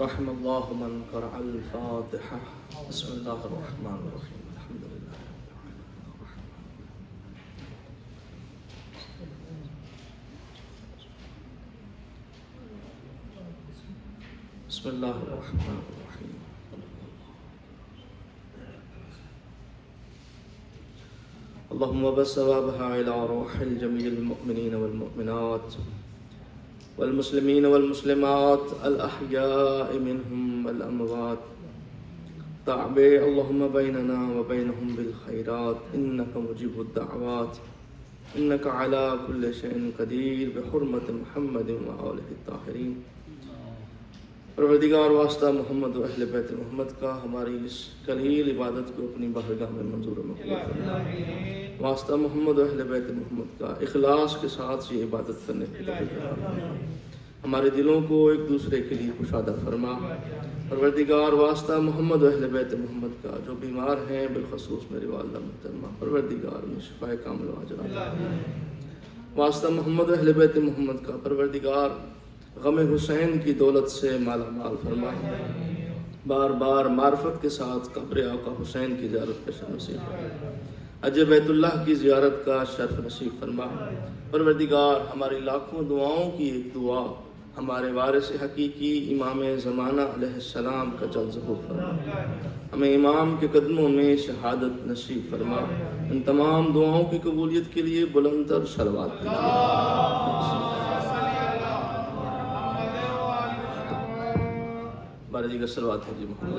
رحم الله من قرأ الفاتحة. بسم الله الرحمن الرحيم. الحمد لله بسم الله الرحمن الرحيم. اللهم بث ثوابها إلى روح الجميع المؤمنين والمؤمنات والمسلمين والمسلمات الأحياء منهم والأموات. تعبئ اللهم بيننا وبينهم بالخيرات إنك مجيب الدعوات إنك على كل شيء قدير بحرمة محمد وآله الطاهرين. پروردگار واسطہ محمد و اہل بیت محمد کا ہماری اس قلیل عبادت کو اپنی بارگاہ میں منظور و مقبول فرما. واسطہ محمد و اہل بیت محمد کا اخلاص کے ساتھ یہ عبادت کرنے کی توفیق عطا فرما. ہمارے دلوں کو ایک دوسرے کے لیے کشادہ فرما. پروردگار واسطہ محمد و اہل بیت محمد کا جو بیمار ہیں بالخصوص میری والدہ محترمہ، پروردگار میں شفائے کامل و عاجلہ. واسطہ محمد و اہل بیت محمد کا پروردگار غم حسین کی دولت سے مالا مال فرما. بار بار معرفت کے ساتھ قبر آقا حسین کی زیارت کا شرف نصیب فرما. حج بیت اللہ کی زیارت کا شرف نصیب فرما. پروردگار ہماری لاکھوں دعاؤں کی ایک دعا ہمارے وارث حقیقی امام زمانہ علیہ السلام کا جل ظہور فرما. ہمیں امام کے قدموں میں شہادت نصیب فرما. ان تمام دعاؤں کی قبولیت کے لیے بلند تر صلوات دیجیے. بارہ جی کا صلوات ہے جی محمد.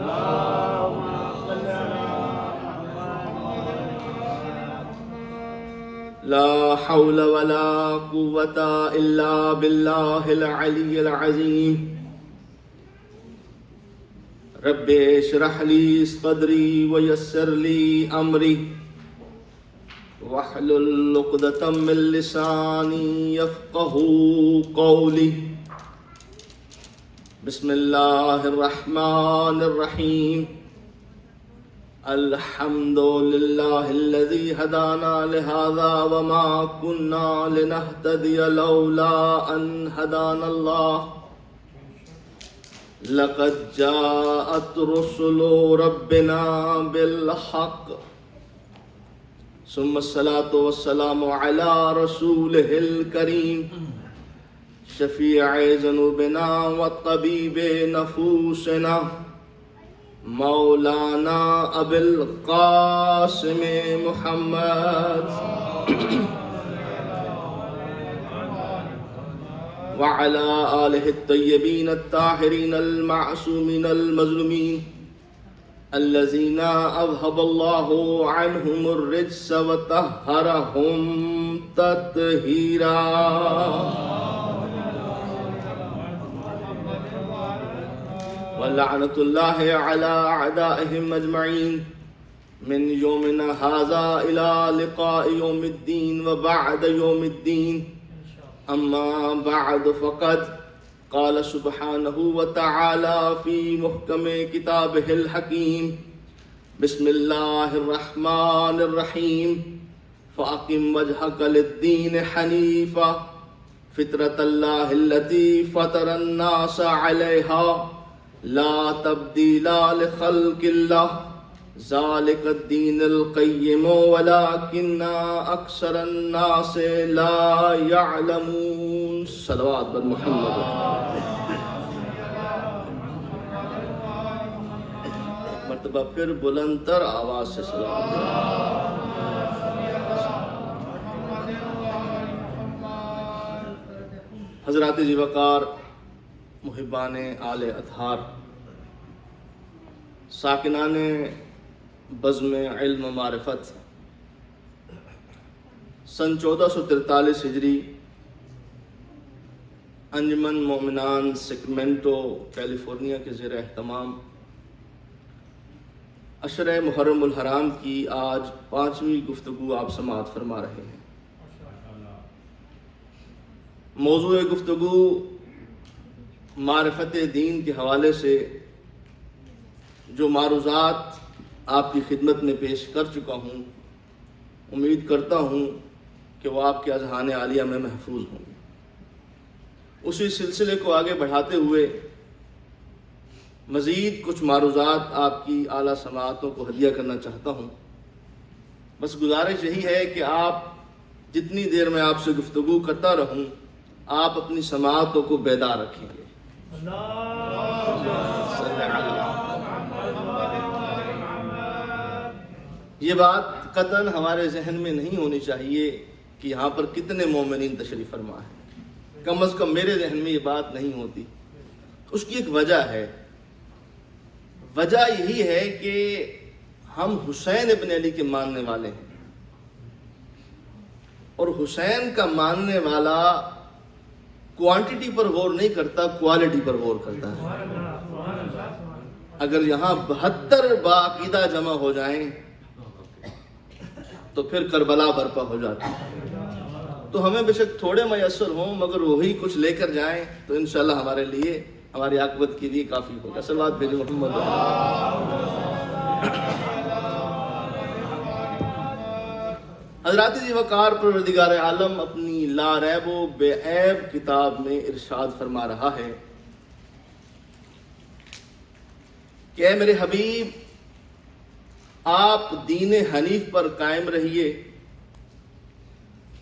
لا حول ولا قوة إلا بالله العلي العظيم. رب اشرح لي صدري ويسر لي أمري واحلل عقدة من لساني يفقهوا قولي. بسم الله الرحمن الرحيم. الحمد لله الذي هدانا لهذا وما كنا لنهتدي لولا أن هدانا الله. لقد جاءت رسل ربنا بالحق. ثم الصلاة والسلام على رسوله الكريم شفیع ذنوبنا وطبیب نفوسنا مولانا ابی القاسم محمد وعلى آلہ الطیبین الطاہرین المعصومین المظلومین الذین اذهب اللہ عنہم الرجس وطہرہم تطہیرا. ولعنة الله على أعدائهم أجمعين من يومنا هذا إلى لقاء يوم الدين وبعد يوم الدين. أما بعد فقد قال سبحانه وتعالى في محكم كتابه الحكيم. بسم الله الرحمن الرحيم. فأقم وجهك للدين حنيفا فطرة الله التي فطر الناس عليها لا تبديل لخلق الله ذلك الدين القيم ولكن أكثر الناس لا يعلمون. صلوات بر محمد. مرتبہ پھر بلند تر آواز سے صلوات. حضرات ذی وقار، محبان آل اطہار، ساکنان بزم علم و معرفت، سن 1443 ہجری انجمن مومنان سیکرمنٹو کیلیفورنیا کے زیر اہتمام عشرہ محرم الحرام کی آج 5ویں گفتگو آپ سماعت فرما رہے ہیں. موضوع گفتگو معرفت دین کے حوالے سے جو معروضات آپ کی خدمت میں پیش کر چکا ہوں، امید کرتا ہوں کہ وہ آپ کے اذہان عالیہ میں محفوظ ہوں. اسی سلسلے کو آگے بڑھاتے ہوئے مزید کچھ معروضات آپ کی اعلیٰ سماعتوں کو ہدیہ کرنا چاہتا ہوں. بس گزارش یہی ہے کہ آپ جتنی دیر میں آپ سے گفتگو کرتا رہوں آپ اپنی سماعتوں کو بیدار رکھیں گے. یہ بات قطعاً ہمارے ذہن میں نہیں ہونی چاہیے کہ یہاں پر کتنے مومنین تشریف فرما ہیں. کم از کم میرے ذہن میں یہ بات نہیں ہوتی. اس کی ایک وجہ ہے. وجہ یہی ہے کہ ہم حسین ابن علی کے ماننے والے ہیں، اور حسین کا ماننے والا کوانٹٹی پر غور نہیں کرتا، کوالٹی پر غور کرتا ہے. اگر یہاں 72 باقاعدہ جمع ہو جائیں تو پھر کربلا برپا ہو جاتی ہے. تو ہمیں بے شک تھوڑے میسر ہوں مگر وہی کچھ لے کر جائیں تو انشاءاللہ ہمارے لیے، ہماری عاقبت کے لیے کافی ہوگا. صلوات بھیجو محمد. حضرات ذی وقار پروردگار عالم اپنی لا ریب و بے عیب کتاب میں ارشاد فرما رہا ہے کہ اے میرے حبیب آپ دین حنیف پر قائم رہیے،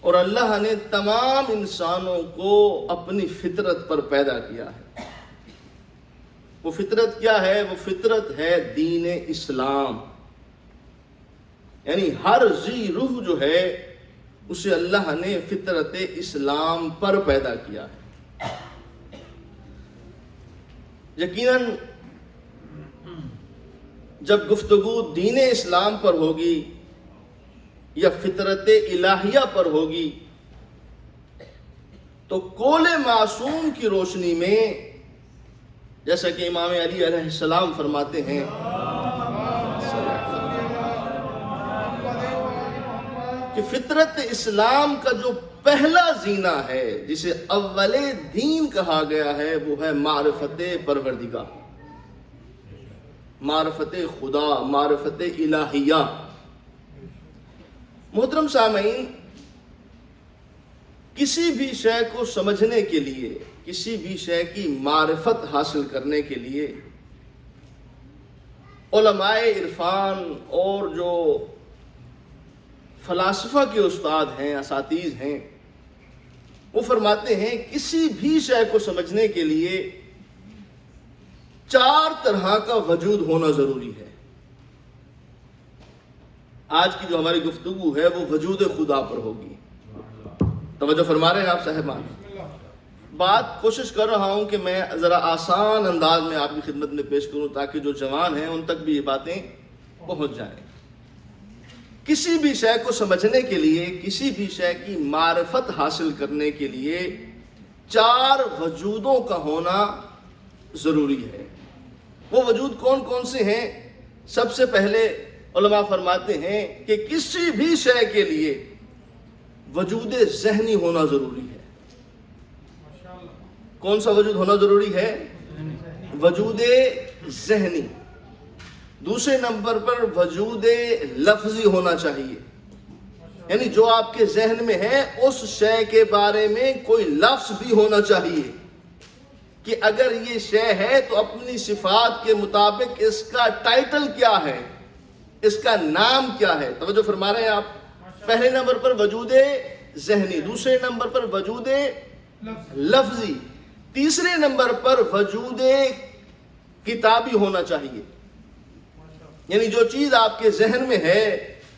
اور اللہ نے تمام انسانوں کو اپنی فطرت پر پیدا کیا ہے. وہ فطرت کیا ہے؟ وہ فطرت ہے دین اسلام. یعنی ہر ذی روح جو ہے اسے اللہ نے فطرت اسلام پر پیدا کیا ہے. یقیناً جب گفتگو دین اسلام پر ہوگی یا فطرت الہیہ پر ہوگی تو کول معصوم کی روشنی میں، جیسا کہ امام علی علیہ السلام فرماتے ہیں کہ فطرت اسلام کا جو پہلا زینہ ہے جسے اول دین کہا گیا ہے وہ ہے معرفت پروردگار، معرفت خدا، معرفت الہیہ. محترم سامعین، کسی بھی شے کو سمجھنے کے لیے، کسی بھی شے کی معرفت حاصل کرنے کے لیے علماء عرفان اور جو فلاسفہ کے استاد ہیں، اساتذہ ہیں، وہ فرماتے ہیں کسی بھی شے کو سمجھنے کے لیے 4 طرح کا وجود ہونا ضروری ہے. آج کی جو ہماری گفتگو ہے وہ وجود خدا پر ہوگی. توجہ فرما رہے ہیں آپ صاحبان؟ بات کوشش کر رہا ہوں کہ میں ذرا آسان انداز میں آپ کی خدمت میں پیش کروں تاکہ جو جوان ہیں ان تک بھی یہ باتیں پہنچ جائیں. کسی بھی شے کو سمجھنے کے لیے، کسی بھی شے کی معرفت حاصل کرنے کے لیے 4 وجودوں کا ہونا ضروری ہے. وہ وجود کون کون سے ہیں؟ سب سے پہلے علماء فرماتے ہیں کہ کسی بھی شے کے لیے وجود ذہنی ہونا ضروری ہے. کون سا وجود ہونا ضروری ہے؟ وجود ذہنی. دوسرے نمبر پر وجود لفظی ہونا چاہیے، یعنی جو آپ کے ذہن میں ہے اس شے کے بارے میں کوئی لفظ بھی ہونا چاہیے کہ اگر یہ شے ہے تو اپنی صفات کے مطابق اس کا ٹائٹل کیا ہے، اس کا نام کیا ہے. توجہ فرما رہے ہیں آپ؟ پہلے نمبر پر وجود ذہنی، دوسرے نمبر پر وجود لفظی، تیسرے نمبر پر وجود کتابی ہونا چاہیے. یعنی جو چیز آپ کے ذہن میں ہے،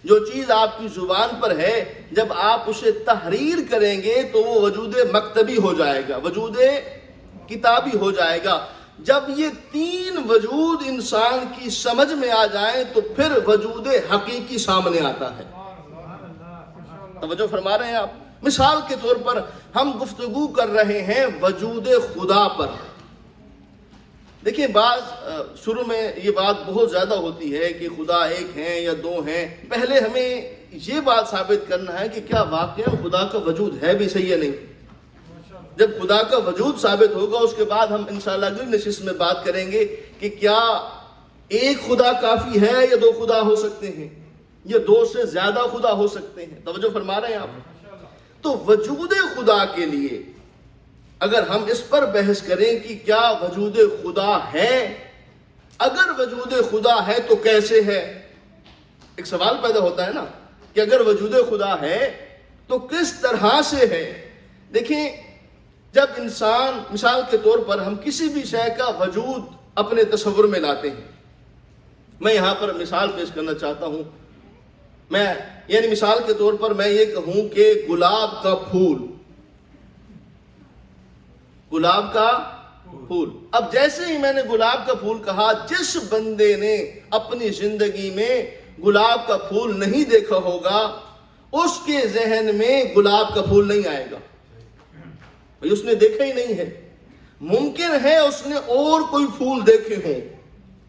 جو چیز آپ کی زبان پر ہے، جب آپ اسے تحریر کریں گے تو وہ وجود مکتبی ہو جائے گا، وجود کتابی ہو جائے گا. جب یہ 3 وجود انسان کی سمجھ میں آ جائیں تو پھر وجود حقیقی سامنے آتا ہے. توجہ فرما رہے ہیں آپ؟ مثال کے طور پر ہم گفتگو کر رہے ہیں وجود خدا پر. دیکھیں بعض شروع میں یہ بات بہت زیادہ ہوتی ہے کہ خدا ایک ہیں یا 2 ہیں. پہلے ہمیں یہ بات ثابت کرنا ہے کہ کیا واقعا خدا کا وجود ہے بھی صحیح یا نہیں. جب خدا کا وجود ثابت ہوگا اس کے بعد ہم انشاءاللہ اگلی نشست میں بات کریں گے کہ کیا ایک خدا کافی ہے یا 2 خدا ہو سکتے ہیں یا 2 سے زیادہ خدا ہو سکتے ہیں. توجہ فرما رہے ہیں آپ؟ تو وجود خدا کے لیے اگر ہم اس پر بحث کریں کہ کیا وجود خدا ہے اگر وجود خدا ہے تو کیسے ہے؟ ایک سوال پیدا ہوتا ہے نا کہ اگر وجود خدا ہے تو کس طرح سے ہے؟ دیکھیں، جب انسان مثال کے طور پر ہم کسی بھی شے کا وجود اپنے تصور میں لاتے ہیں، میں یہاں پر مثال پیش کرنا چاہتا ہوں، یعنی مثال کے طور پر میں یہ کہوں کہ گلاب کا پھول، گلاب کا پھول، اب جیسے ہی میں نے گلاب کا پھول کہا، جس بندے نے اپنی زندگی میں گلاب کا پھول نہیں دیکھا ہوگا اس کے ذہن میں گلاب کا پھول نہیں آئے گا، اس نے دیکھا ہی نہیں ہے۔ ممکن ہے اس نے اور کوئی پھول دیکھے ہوں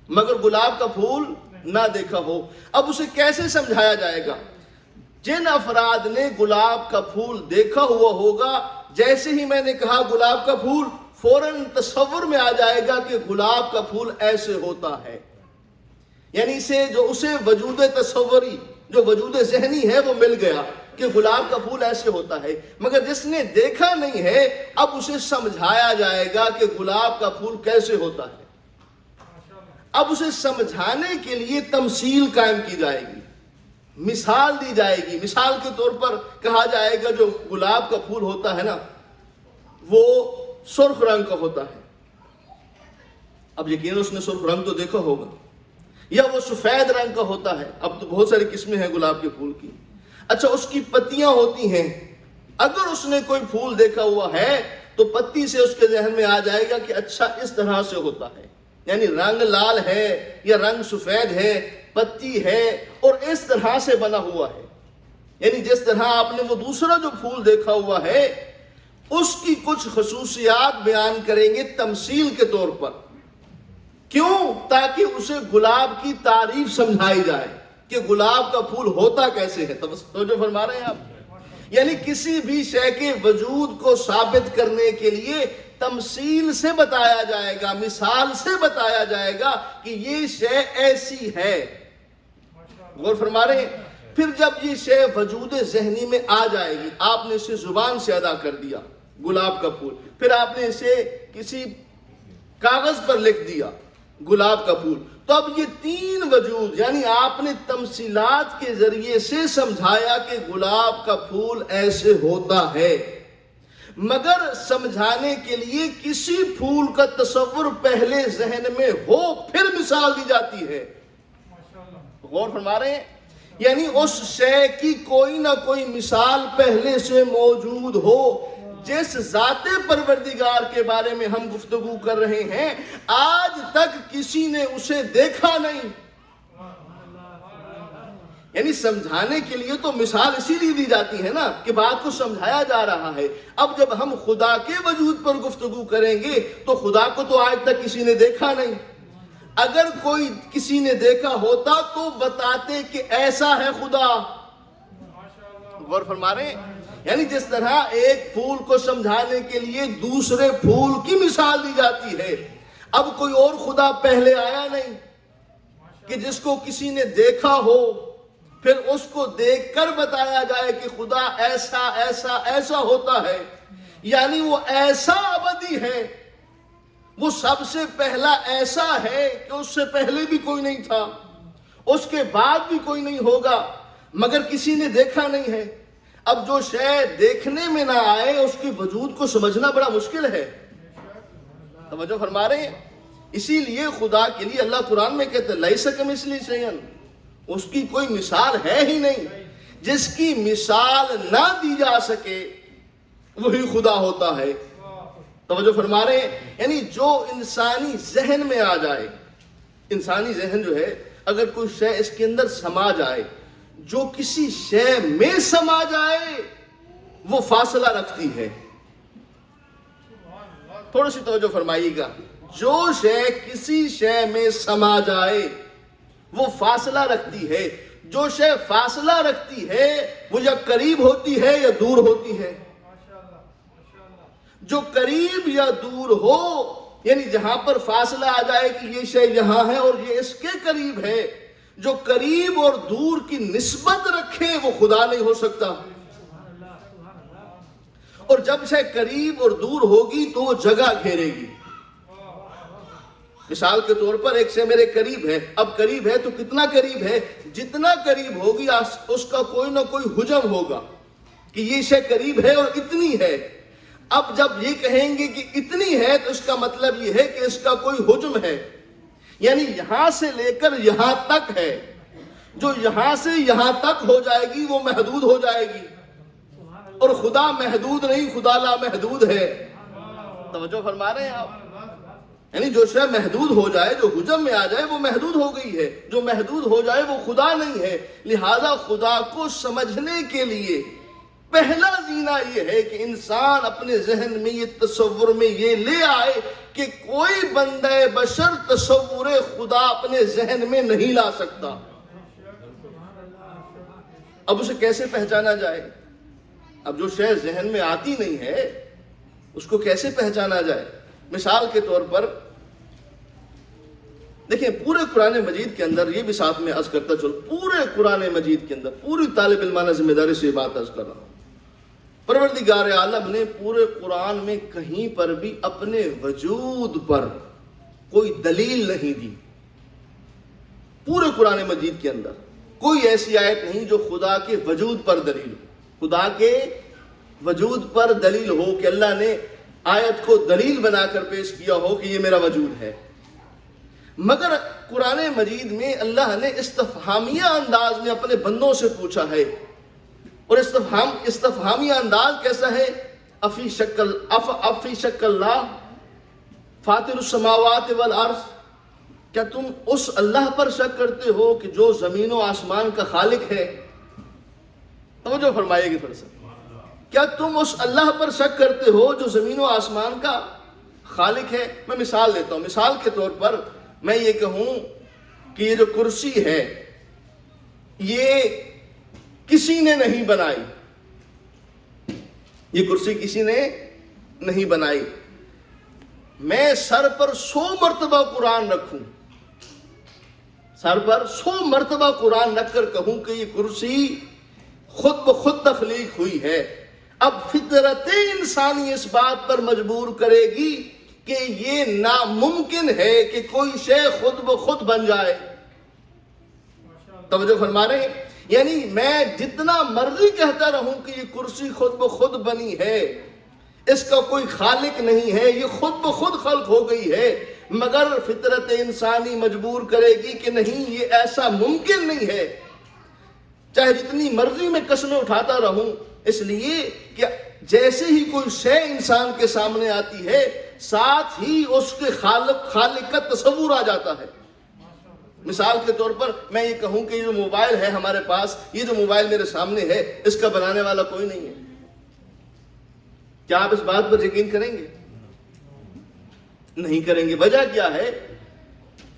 مگر گلاب کا پھول نہ دیکھا ہو۔ اب اسے کیسے سمجھایا جائے گا؟ جن افراد نے گلاب کا پھول دیکھا ہوا ہوگا، جیسے ہی میں نے کہا گلاب کا پھول، فوراً تصور میں آ جائے گا کہ گلاب کا پھول ایسے ہوتا ہے، یعنی اسے وجود تصوری، جو وجود ذہنی ہے وہ مل گیا کہ گلاب کا پھول ایسے ہوتا ہے۔ مگر جس نے دیکھا نہیں ہے، اب اسے سمجھایا جائے گا کہ گلاب کا پھول کیسے ہوتا ہے۔ اب اسے سمجھانے کے لیے تمثیل قائم کی جائے گی، مثال دی جائے گی۔ مثال کے طور پر کہا جائے گا جو گلاب کا پھول ہوتا ہے نا، وہ سرخ رنگ کا ہوتا ہے۔ اب یقین اس نے سرخ رنگ تو دیکھا ہوگا، یا وہ سفید رنگ کا ہوتا ہے۔ اب تو بہت ساری قسمیں ہیں گلاب کے پھول کی۔ اچھا، اس کی پتیاں ہوتی ہیں، اگر اس نے کوئی پھول دیکھا ہوا ہے تو پتی سے اس کے ذہن میں آ جائے گا کہ اچھا اس طرح سے ہوتا ہے، یعنی رنگ لال ہے یا رنگ سفید ہے، پتی ہے اور اس طرح سے بنا ہوا ہے۔ یعنی جس طرح آپ نے وہ دوسرا جو پھول دیکھا ہوا ہے اس کی کچھ خصوصیات بیان کریں گے تمثیل کے طور پر۔ کیوں؟ تاکہ اسے گلاب کی تعریف سمجھائی جائے کہ گلاب کا پھول ہوتا کیسے ہے۔ توجہ فرما رہے ہیں آپ؟ یعنی کسی بھی شے کے وجود کو ثابت کرنے کے لیے تمثیل سے بتایا جائے گا، مثال سے بتایا جائے گا کہ یہ شے ایسی ہے۔ غور فرما رہے ہیں؟ پھر جب یہ شے وجود ذہنی میں آ جائے گی، آپ نے اسے زبان سے ادا کر دیا گلاب کا پھول، پھر آپ نے اسے کسی کاغذ پر لکھ دیا گلاب کا پھول، تو اب یہ تین وجود، یعنی آپ نے تمثیلات کے ذریعے سے سمجھایا کہ گلاب کا پھول ایسے ہوتا ہے۔ مگر سمجھانے کے لیے کسی پھول کا تصور پہلے ذہن میں ہو پھر مثال دی جاتی ہے۔ غور فرما رہے ہیں؟ یعنی اس شے کی کوئی نہ کوئی مثال پہلے سے موجود ہو۔ جس ذات پروردگار کے بارے میں ہم گفتگو کر رہے ہیں، آج تک کسی نے اسے دیکھا نہیں، یعنی سمجھانے کے لیے تو مثال اسی لیے دی جاتی ہے نا کہ بات کو سمجھایا جا رہا ہے۔ اب جب ہم خدا کے وجود پر گفتگو کریں گے تو خدا کو تو آج تک کسی نے دیکھا نہیں۔ اگر کوئی کسی نے دیکھا ہوتا تو بتاتے کہ ایسا ہے خدا۔ غور فرما رہے ہیں؟ یعنی جس طرح ایک پھول کو سمجھانے کے لیے دوسرے پھول کی مثال دی جاتی ہے، اب کوئی اور خدا پہلے آیا نہیں کہ جس کو کسی نے دیکھا ہو پھر اس کو دیکھ کر بتایا جائے کہ خدا ایسا ایسا ایسا ہوتا ہے۔ یعنی وہ ایسا ابدی ہے، وہ سب سے پہلا ایسا ہے کہ اس سے پہلے بھی کوئی نہیں تھا، اس کے بعد بھی کوئی نہیں ہوگا، مگر کسی نے دیکھا نہیں ہے۔ اب جو شے دیکھنے میں نہ آئے اس کے وجود کو سمجھنا بڑا مشکل ہے۔ توجہ فرما رہے ہیں؟ اسی لیے خدا کے لیے اللہ قرآن میں کہتے ہیں لیس کمثلہ شیء، اس کی کوئی مثال ہے ہی نہیں۔ جس کی مثال نہ دی جا سکے وہی خدا ہوتا ہے۔ توجہ فرما رہے ہیں؟ یعنی جو انسانی ذہن میں آ جائے، انسانی ذہن جو ہے اگر کوئی شے اس کے اندر سما جائے، جو کسی شے میں سما جائے وہ فاصلہ رکھتی ہے۔ تھوڑی سی توجہ فرمائیے گا، جو شے کسی شے میں سما جائے وہ فاصلہ رکھتی ہے۔ جو شے فاصلہ رکھتی ہے وہ یا قریب ہوتی ہے یا دور ہوتی ہے۔ جو قریب یا دور ہو، یعنی جہاں پر فاصلہ آ جائے کہ یہ شے یہاں ہے اور یہ اس کے قریب ہے، جو قریب اور دور کی نسبت رکھے وہ خدا نہیں ہو سکتا۔ اور جب شے قریب اور دور ہوگی تو وہ جگہ گھیرے گی۔ مثال کے طور پر ایک شے میرے قریب ہے، اب قریب ہے تو کتنا قریب ہے؟ جتنا قریب ہوگی اس کا کوئی نہ کوئی حجم ہوگا کہ یہ شے قریب ہے اور اتنی ہے۔ اب جب یہ کہیں گے کہ اتنی ہے تو اس کا مطلب یہ ہے کہ اس کا کوئی حجم ہے، یعنی یہاں سے لے کر یہاں تک ہے، جو یہاں سے یہاں تک ہو جائے گی وہ محدود ہو جائے گی، اور خدا محدود نہیں، خدا لا محدود ہے۔ توجہ فرما رہے ہیں آپ؟ یعنی جو شے محدود ہو جائے، جو حجم میں آ جائے، وہ محدود ہو گئی ہے، جو محدود ہو جائے وہ خدا نہیں ہے۔ لہذا خدا کو سمجھنے کے لیے پہلا زینہ یہ ہے کہ انسان اپنے ذہن میں یہ تصور میں یہ لے آئے کہ کوئی بندہ بشر تصور خدا اپنے ذہن میں نہیں لا سکتا۔ اب اسے کیسے پہچانا جائے؟ اب جو شے ذہن میں آتی نہیں ہے اس کو کیسے پہچانا جائے؟ مثال کے طور پر دیکھیں، پورے قرآن مجید کے اندر، یہ بھی ساتھ میں عرض کرتا چلو، پورے قرآن مجید کے اندر، پوری طالب علمانہ ذمہ داری سے یہ بات عرض کر رہا ہوں، پروردگار عالم نے پورے قرآن میں کہیں پر بھی اپنے وجود پر کوئی دلیل نہیں دی۔ پورے قرآن مجید کے اندر کوئی ایسی آیت نہیں جو خدا کے وجود پر دلیل ہو، خدا کے وجود پر دلیل ہو کہ اللہ نے آیت کو دلیل بنا کر پیش کیا ہو کہ یہ میرا وجود ہے۔ مگر قرآن مجید میں اللہ نے استفہامیہ انداز میں اپنے بندوں سے پوچھا ہے، اور استفہامیہ انداز کیسا ہے؟ افی شک اللہ فاطر السماوات والارض، کیا تم اس اللہ پر شک کرتے ہو کہ جو زمین و آسمان کا خالق ہے؟ توجہ فرمائیے گی پھر سے، کیا تم اس اللہ پر شک کرتے ہو جو زمین و آسمان کا خالق ہے؟ میں مثال دیتا ہوں۔ مثال کے طور پر میں یہ کہوں کہ یہ جو کرسی ہے یہ کسی نے نہیں بنائی، یہ کرسی کسی نے نہیں بنائی۔ میں سر پر 100 مرتبہ قرآن رکھوں، سر پر 100 مرتبہ قرآن رکھ کر کہوں کہ یہ کرسی خود بخود تخلیق ہوئی ہے، اب فطرت انسانی اس بات پر مجبور کرے گی کہ یہ ناممکن ہے کہ کوئی شے خود بخود بن جائے۔ توجہ فرما رہے ہیں؟ یعنی میں جتنا مرضی کہتا رہوں کہ یہ کرسی خود بخود بنی ہے، اس کا کوئی خالق نہیں ہے، یہ خود بخود خلق ہو گئی ہے، مگر فطرت انسانی مجبور کرے گی کہ نہیں، یہ ایسا ممکن نہیں ہے، چاہے جتنی مرضی میں قسمیں اٹھاتا رہوں۔ اس لیے کہ جیسے ہی کوئی شے انسان کے سامنے آتی ہے ساتھ ہی اس کے خالق کا تصور آ جاتا ہے۔ مثال کے طور پر میں یہ کہوں کہ یہ جو موبائل ہے ہمارے پاس، یہ جو موبائل میرے سامنے ہے، اس کا بنانے والا کوئی نہیں ہے، کیا آپ اس بات پر یقین کریں گے؟ نہیں کریں گے۔ وجہ کیا ہے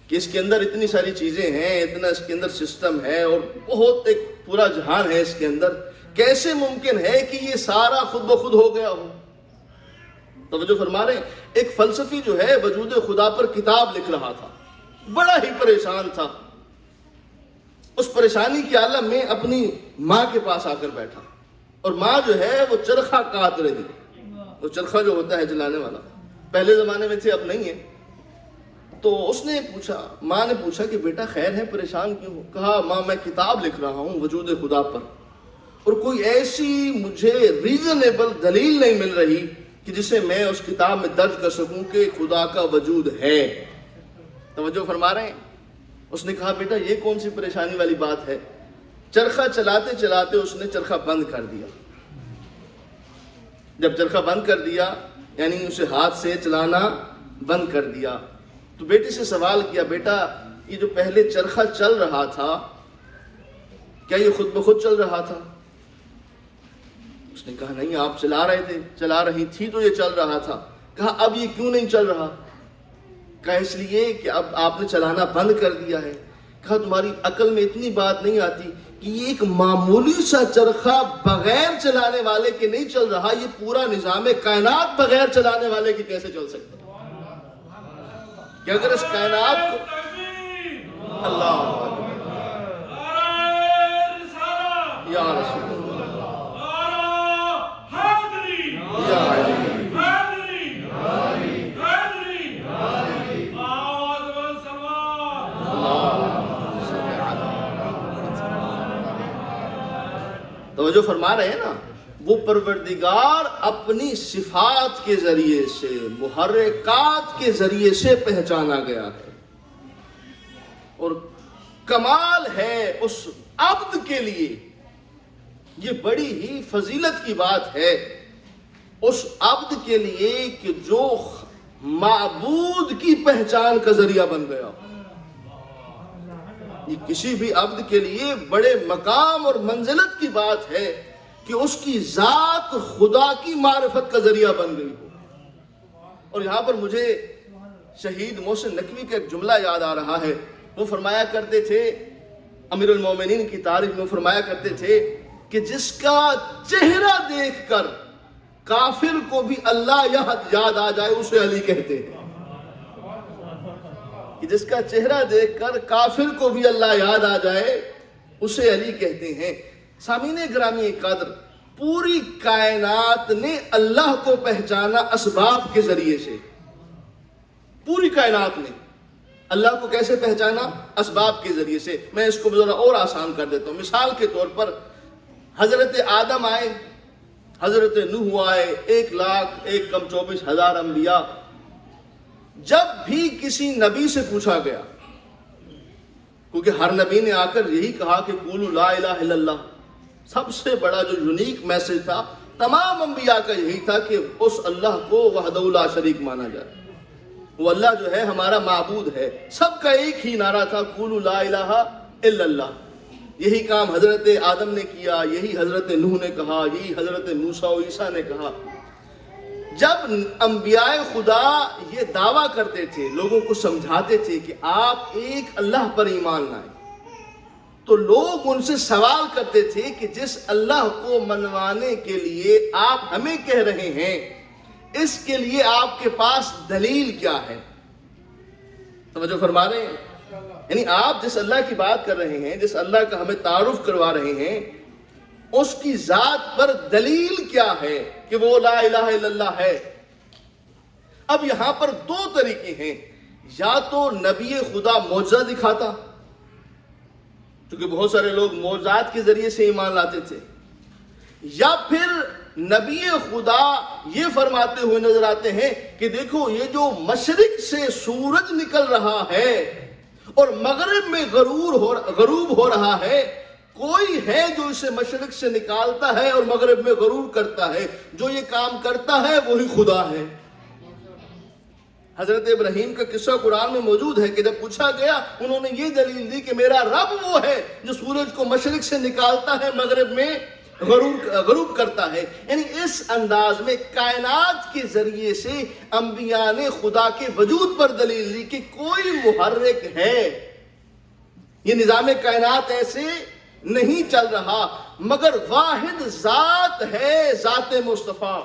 کہ اس کے اندر اتنی ساری چیزیں ہیں، اتنا اس کے اندر سسٹم ہے، اور بہت ایک پورا جہان ہے اس کے اندر، کیسے ممکن ہے کہ یہ سارا خود بخود ہو گیا ہو؟ توجہ فرما رہے ہیں؟ ایک فلسفی جو ہے وجود خدا پر کتاب لکھ رہا تھا، بڑا ہی پریشان تھا، اس پریشانی کے عالم میں اپنی ماں کے پاس آ کر بیٹھا، اور ماں جو ہے وہ چرخہ کاٹ رہی تھی، وہ چرخہ جو ہوتا ہے جلانے والا، پہلے زمانے میں تھے، اب نہیں ہے۔ تو اس نے پوچھا، ماں نے پوچھا کہ بیٹا خیر ہے، پریشان کیوں ہو؟ کہا ماں میں کتاب لکھ رہا ہوں وجود خدا پر، اور کوئی ایسی مجھے ریزنیبل دلیل نہیں مل رہی کہ جسے میں اس کتاب میں درج کر سکوں کہ خدا کا وجود ہے۔ توجہ فرما رہے ہیں؟ اس نے کہا بیٹا یہ کون سی پریشانی والی بات ہے؟ چرخہ چلاتے چلاتے اس نے چرخہ بند کر دیا۔ جب چرخہ بند کر دیا یعنی اسے ہاتھ سے چلانا بند کر دیا، تو بیٹے سے سوال کیا، بیٹا یہ جو پہلے چرخہ چل رہا تھا کیا یہ خود بخود چل رہا تھا؟ اس نے کہا نہیں، آپ چلا رہے تھے، چلا رہی تھی تو یہ چل رہا تھا۔ کہا اب یہ کیوں نہیں چل رہا؟ کہا اس لیے کہ اب آپ نے چلانا بند کر دیا ہے۔ کہا تمہاری عقل میں اتنی بات نہیں آتی کہ یہ ایک معمولی سا چرخہ بغیر چلانے والے کے نہیں چل رہا، یہ پورا نظام کائنات بغیر چلانے والے کے کیسے چل سکتا؟ کہ اگر اس کائنات کو اللہ یا رسول توجہ فرما رہے ہیں نا، وہ پروردگار اپنی صفات کے ذریعے سے، محرکات کے ذریعے سے پہچانا گیا ہے، اور کمال ہے اس عبد کے لیے، یہ بڑی ہی فضیلت کی بات ہے اس عبد کے لیے کہ جو معبود کی پہچان کا ذریعہ بن گیا۔ یہ کسی بھی عبد کے لیے بڑے مقام اور منزلت کی بات ہے کہ اس کی ذات خدا کی معرفت کا ذریعہ بن گئی ہو۔ اور یہاں پر مجھے شہید محسن نقوی کا ایک جملہ یاد آ رہا ہے، وہ فرمایا کرتے تھے، امیر المومنین کی تعریف میں فرمایا کرتے تھے کہ جس کا چہرہ دیکھ کر کافر کو بھی اللہ یاد آ جائے اسے علی کہتے ہیں، کہ جس کا چہرہ دیکھ کر کافر کو بھی اللہ یاد آ جائے اسے علی کہتے ہیں۔ سامعین گرامی قدر، پوری کائنات نے اللہ کو پہچانا اسباب کے ذریعے سے۔ پوری کائنات نے اللہ کو کیسے پہچانا؟ اسباب کے ذریعے سے۔ میں اس کو ذرا اور آسان کر دیتا ہوں۔ مثال کے طور پر حضرت آدم آئے، حضرت نوح آئے، 1,24,000 انبیاء۔ جب بھی کسی نبی سے پوچھا گیا، کیونکہ ہر نبی نے آ کر یہی کہا کہ قولوا لا الہ الا اللہ، سب سے بڑا جو یونیک میسج تھا تمام انبیاء کا یہی تھا کہ اس اللہ کو وحدہ لا شریک مانا جائے، وہ اللہ جو ہے ہمارا معبود ہے۔ سب کا ایک ہی نعرہ تھا، قولوا لا الہ الا اللہ۔ یہی کام حضرت آدم نے کیا، یہی حضرت نوح نے کہا، یہی حضرت موسیٰ و عیسیٰ نے کہا۔ جب انبیاء خدا یہ دعویٰ کرتے تھے، لوگوں کو سمجھاتے تھے کہ آپ ایک اللہ پر ایمان لائیں، تو لوگ ان سے سوال کرتے تھے کہ جس اللہ کو منوانے کے لیے آپ ہمیں کہہ رہے ہیں، اس کے لیے آپ کے پاس دلیل کیا ہے؟ توجہ فرما رہے ہیں؟ یعنی آپ جس اللہ کی بات کر رہے ہیں، جس اللہ کا ہمیں تعارف کروا رہے ہیں، اس کی ذات پر دلیل کیا ہے کہ وہ لا الہ الا اللہ ہے؟ اب یہاں پر دو طریقے ہیں، یا تو نبی خدا معجزہ دکھاتا، کیونکہ بہت سارے لوگ معجزات کے ذریعے سے ایمان لاتے تھے، یا پھر نبی خدا یہ فرماتے ہوئے نظر آتے ہیں کہ دیکھو یہ جو مشرق سے سورج نکل رہا ہے اور مغرب میں غروب ہو رہا ہے، کوئی ہے جو اسے مشرق سے نکالتا ہے اور مغرب میں غروب کرتا ہے، جو یہ کام کرتا ہے وہی خدا ہے۔ حضرت ابراہیم کا قصہ قرآن میں موجود ہے کہ جب پوچھا گیا انہوں نے یہ دلیل دی کہ میرا رب وہ ہے جو سورج کو مشرق سے نکالتا ہے، مغرب میں غروب کرتا ہے۔ یعنی اس انداز میں کائنات کے ذریعے سے انبیاء نے خدا کے وجود پر دلیل دی کہ کوئی محرک ہے، یہ نظام کائنات ایسے نہیں چل رہا، مگر واحد ذات ہے، ذات مصطفیٰ۔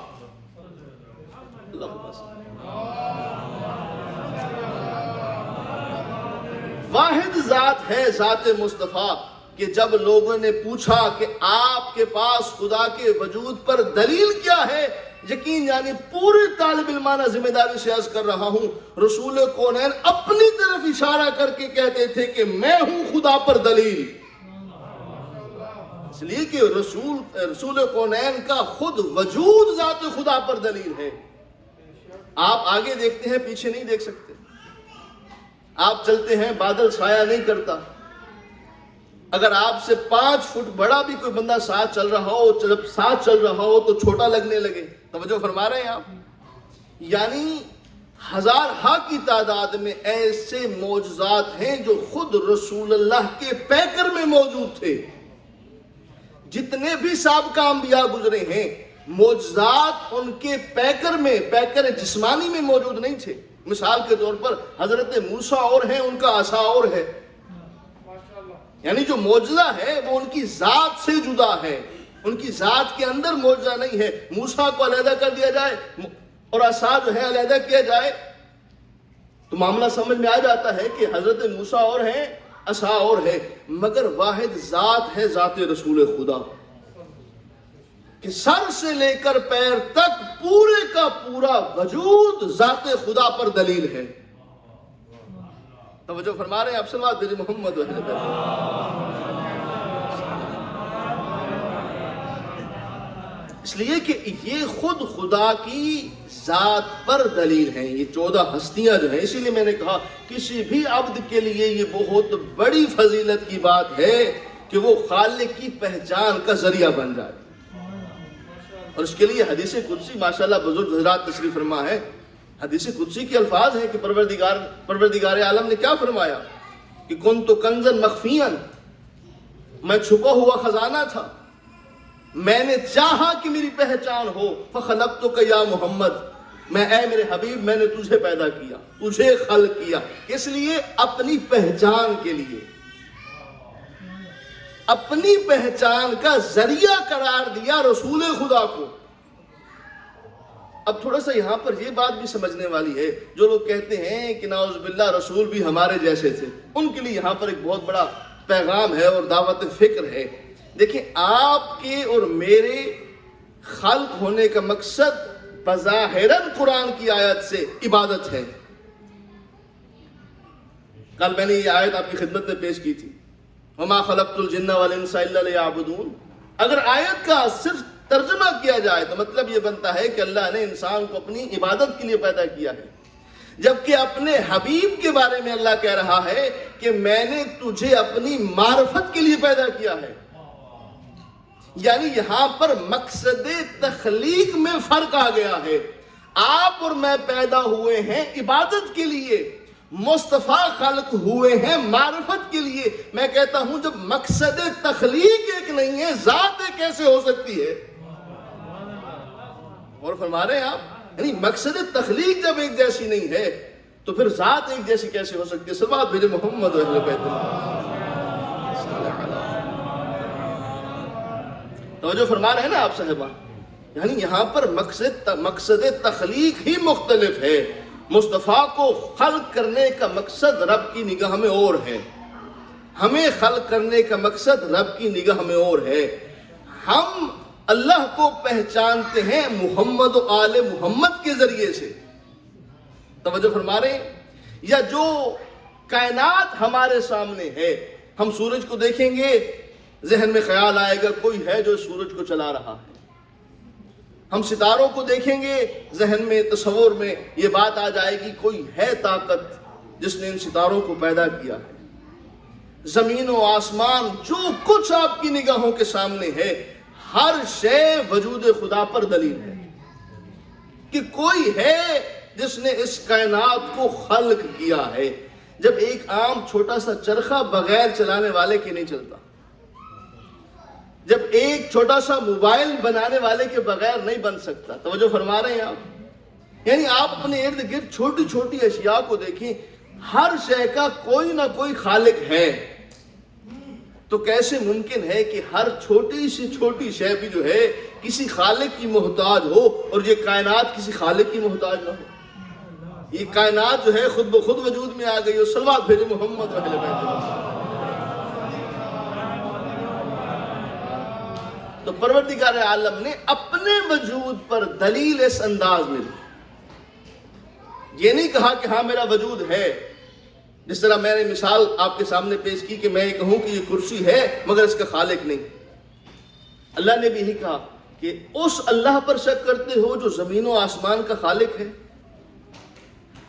واحد ذات ہے، ذات مصطفیٰ، کہ جب لوگوں نے پوچھا کہ آپ کے پاس خدا کے وجود پر دلیل کیا ہے، یقین یعنی پورے طالب علمانہ ذمہ داری سے عرض کر رہا ہوں، رسول کونین اپنی طرف اشارہ کر کے کہتے تھے کہ میں ہوں خدا پر دلیل، اس لیے کہ رسول کونین کا خود وجود ذات خدا پر دلیل ہے۔ آپ آگے دیکھتے ہیں، پیچھے نہیں دیکھ سکتے، آپ چلتے ہیں بادل سایہ نہیں کرتا، اگر آپ سے 5 فٹ بڑا بھی کوئی بندہ ساتھ چل رہا ہو، جب ساتھ چل رہا ہو تو چھوٹا لگنے لگے۔ توجہ فرما رہے ہیں آپ؟ یعنی ہزارہا کی تعداد میں ایسے معجزات ہیں جو خود رسول اللہ کے پیکر میں موجود تھے۔ جتنے بھی سابقہ انبیاء گزرے ہیں، معجزات ان کے پیکر جسمانی میں موجود نہیں تھے۔ مثال کے طور پر حضرت موسیٰ اور ہیں، ان کا عصا اور ہے، یعنی جو معجزہ ہے وہ ان کی ذات سے جدا ہے، ان کی ذات کے اندر معجزہ نہیں ہے۔ موسیٰ کو علیحدہ کر دیا جائے اور عصا جو ہے علیحدہ کیا جائے تو معاملہ سمجھ میں آ جاتا ہے کہ حضرت موسیٰ اور ہیں، عصا اور ہے، مگر واحد ذات ہے، ذات رسول خدا، کہ سر سے لے کر پیر تک پورے کا پورا وجود ذات خدا پر دلیل ہے۔ توجہ فرما رہے ہیں آپ؟ صلوات محمد و اس لیے کہ یہ خود خدا کی ذات پر دلیل ہیں، یہ 14 ہستیاں جو ہیں. اسی لیے میں نے کہا کسی بھی عبد کے لیے یہ بہت بڑی فضیلت کی بات ہے کہ وہ خالق کی پہچان کا ذریعہ بن جائے. اور اس کے لیے حدیث قدسی ماشاءاللہ بزرگ حضرات تشریف فرما ہے. حدیث قدسی کے الفاظ ہیں کہ پروردگار عالم نے کیا فرمایا کہ کنت کنزا مخفیا، میں چھپا ہوا خزانہ تھا، میں نے چاہا کہ میری پہچان ہو، فخلقتک یا محمد، میں اے میرے حبیب میں نے تجھے پیدا کیا، تجھے خلق کیا. کس لیے؟ اپنی پہچان کے لیے، اپنی پہچان کا ذریعہ قرار دیا رسول خدا کو. اب تھوڑا سا یہاں پر یہ بات بھی سمجھنے والی ہے، جو لوگ کہتے ہیں کہ نعوذ باللہ رسول بھی ہمارے جیسے تھے، ان کے لیے یہاں پر ایک بہت بڑا پیغام ہے اور دعوت فکر ہے. دیکھیں، آپ کے اور میرے خلق ہونے کا مقصد بظاہراً قرآن کی آیت سے عبادت ہے. کل میں نے یہ آیت آپ کی خدمت میں پیش کی تھی، وَمَا خَلَقْتُ الْجِنَّ وَالْإِنسَ إِلَّا لِيَعْبُدُونَ. اگر آیت کا صرف ترجمہ کیا جائے تو مطلب یہ بنتا ہے کہ اللہ نے انسان کو اپنی عبادت کے لیے پیدا کیا ہے، جبکہ اپنے حبیب کے بارے میں اللہ کہہ رہا ہے کہ میں نے تجھے اپنی معرفت کے لیے پیدا کیا ہے. یعنی یہاں پر مقصد تخلیق میں فرق آ گیا ہے. آپ اور میں پیدا ہوئے ہیں عبادت کے لیے، مصطفیٰ خلق ہوئے ہیں معرفت کے لیے. میں کہتا ہوں جب مقصد تخلیق ایک نہیں ہے، ذات ایک کیسے ہو سکتی ہے؟ اور فرما رہے ہیں آپ، یعنی مقصد تخلیق جب ایک جیسی نہیں ہے تو پھر ذات ایک جیسی کیسے ہو سکتی ہے؟ صلوات بھیجے محمد و اہل بیت. توجہ فرما رہے ہیں نا آپ صاحبان، یعنی یہاں پر مقصد تخلیق ہی مختلف ہے. مصطفیٰ کو خلق کرنے کا مقصد رب کی نگاہ میں اور ہے، ہمیں خلق کرنے کا مقصد رب کی نگاہ میں اور ہے. ہم اللہ کو پہچانتے ہیں محمد و آل محمد کے ذریعے سے. توجہ فرما رہے ہیں؟ یا جو کائنات ہمارے سامنے ہے، ہم سورج کو دیکھیں گے، ذہن میں خیال آئے گا کوئی ہے جو سورج کو چلا رہا ہے. ہم ستاروں کو دیکھیں گے، ذہن میں تصور میں یہ بات آ جائے گی کوئی ہے طاقت جس نے ان ستاروں کو پیدا کیا ہے. زمین و آسمان جو کچھ آپ کی نگاہوں کے سامنے ہے، ہر شے وجود خدا پر دلیل ہے کہ کوئی ہے جس نے اس کائنات کو خلق کیا ہے. جب ایک عام چھوٹا سا چرخہ بغیر چلانے والے کے نہیں چلتا، جب ایک چھوٹا سا موبائل بنانے والے کے بغیر نہیں بن سکتا. توجہ فرما رہے ہیں آپ؟ یعنی آپ اپنے ارد گرد چھوٹی چھوٹی اشیاء کو دیکھیں، ہر شے کا کوئی نہ کوئی خالق ہے. تو کیسے ممکن ہے کہ ہر چھوٹی سی چھوٹی شے بھی جو ہے کسی خالق کی محتاج ہو اور یہ کائنات کسی خالق کی محتاج نہ ہو؟ یہ کائنات جو ہے خود بخود وجود میں آ گئی. اور صلوات بھیجے محمد و اہل بیت. تو پروردگار عالم نے اپنے وجود پر دلیل اس انداز میں دی. یہ نہیں کہا کہ ہاں میرا وجود ہے، جس طرح میں نے مثال آپ کے سامنے پیش کی کہ میں یہ کہوں کہ یہ کرسی ہے مگر اس کا خالق نہیں. اللہ نے بھی یہی کہا کہ اس اللہ پر شک کرتے ہو جو زمین و آسمان کا خالق ہے.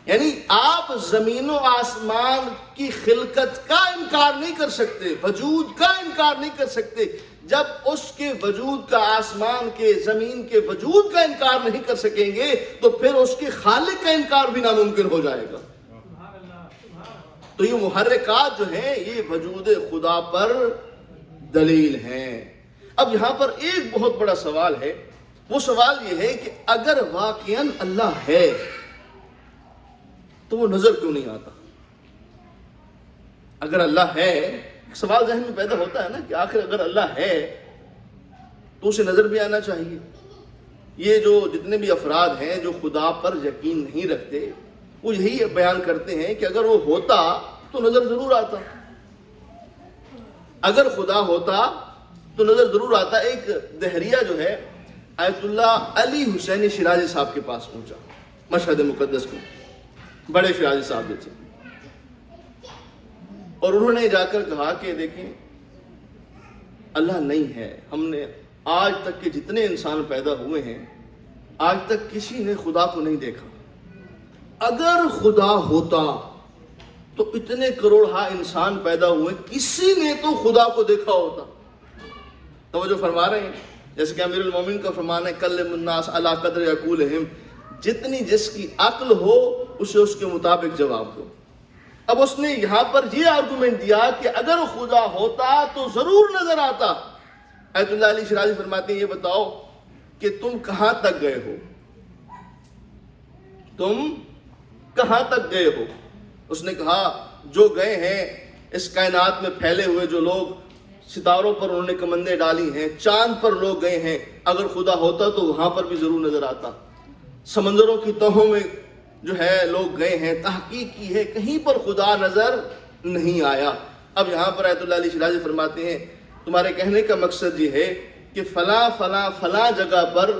یعنی آپ زمین و آسمان کی خلقت کا انکار نہیں کر سکتے، وجود کا انکار نہیں کر سکتے. جب اس کے وجود کا، آسمان کے، زمین کے وجود کا انکار نہیں کر سکیں گے تو پھر اس کے خالق کا انکار بھی ناممکن ہو جائے گا. تو یہ محرکات جو ہیں یہ وجود خدا پر دلیل ہیں. اب یہاں پر ایک بہت بڑا سوال ہے. وہ سوال یہ ہے کہ اگر واقعاً اللہ ہے تو وہ نظر کیوں نہیں آتا؟ اگر اللہ ہے، سوال ذہن میں پیدا ہوتا ہے نا کہ آخر اگر اللہ ہے تو اسے نظر بھی آنا چاہیے. یہ جو جتنے بھی افراد ہیں جو خدا پر یقین نہیں رکھتے وہ یہی بیان کرتے ہیں کہ اگر وہ ہوتا تو نظر ضرور آتا. اگر خدا ہوتا تو نظر ضرور آتا. ایک دہریہ جو ہے آیت اللہ علی حسین شیرازی صاحب کے پاس پہنچا، مشہد مقدس میں، بڑے شیرازی صاحب جو تھے، اور انہوں نے جا کر کہا کہ دیکھیں اللہ نہیں ہے، ہم نے آج تک کے جتنے انسان پیدا ہوئے ہیں آج تک کسی نے خدا کو نہیں دیکھا. اگر خدا ہوتا تو اتنے کروڑہا انسان پیدا ہوئے کسی نے تو خدا کو دیکھا ہوتا. توجہ فرما رہے ہیں؟ جیسے کہ امیر المومنین کا فرمان ہے کلم الناس علی قدر عقولہم، جتنی جس کی عقل ہو اسے اس کے مطابق جواب دو. اب اس نے یہاں پر یہ آرگومنٹ دیا کہ اگر خدا ہوتا تو ضرور نظر آتا. ایت اللہ علی شرازی فرماتے ہیں یہ بتاؤ کہ تم کہاں تک گئے ہو، تم کہاں تک گئے ہو؟ اس نے کہا جو گئے ہیں اس کائنات میں پھیلے ہوئے جو لوگ، ستاروں پر انہوں نے کمندیں ڈالی ہیں، چاند پر لوگ گئے ہیں، اگر خدا ہوتا تو وہاں پر بھی ضرور نظر آتا. سمندروں کی تہوں میں جو ہے لوگ گئے ہیں، تحقیق کی ہے کہیں پر خدا نظر نہیں آیا. اب یہاں پر ایت اللہ علی شرازی فرماتے ہیں تمہارے کہنے کا مقصد یہ ہے کہ فلاں فلاں فلاں جگہ پر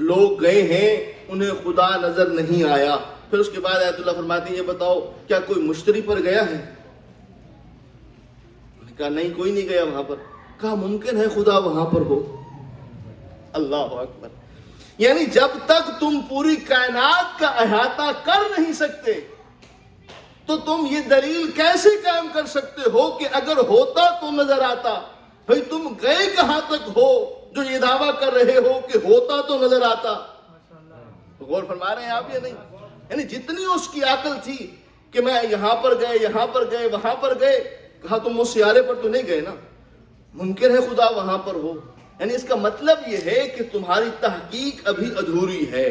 لوگ گئے ہیں انہیں خدا نظر نہیں آیا. پھر اس کے بعد ایت اللہ فرماتے ہیں یہ بتاؤ کیا کوئی مشتری پر گیا ہے؟ کہا نہیں کوئی نہیں گیا وہاں پر. کہا ممکن ہے خدا وہاں پر ہو. اللہ اکبر. یعنی جب تک تم پوری کائنات کا احاطہ کر نہیں سکتے تو تم یہ دلیل کیسے قائم کر سکتے ہو کہ اگر ہوتا تو نظر آتا؟ بھئی تم گئے کہاں تک ہو جو یہ دعویٰ کر رہے ہو کہ ہوتا تو نظر آتا؟ غور فرما رہے ہیں آپ یا نہیں؟ یعنی جتنی اس کی عقل تھی کہ میں یہاں پر گئے، یہاں پر گئے، وہاں پر گئے. کہا تم اس سیارے پر تو نہیں گئے نا، ممکن ہے خدا وہاں پر ہو. یعنی اس کا مطلب یہ ہے کہ تمہاری تحقیق ابھی ادھوری ہے.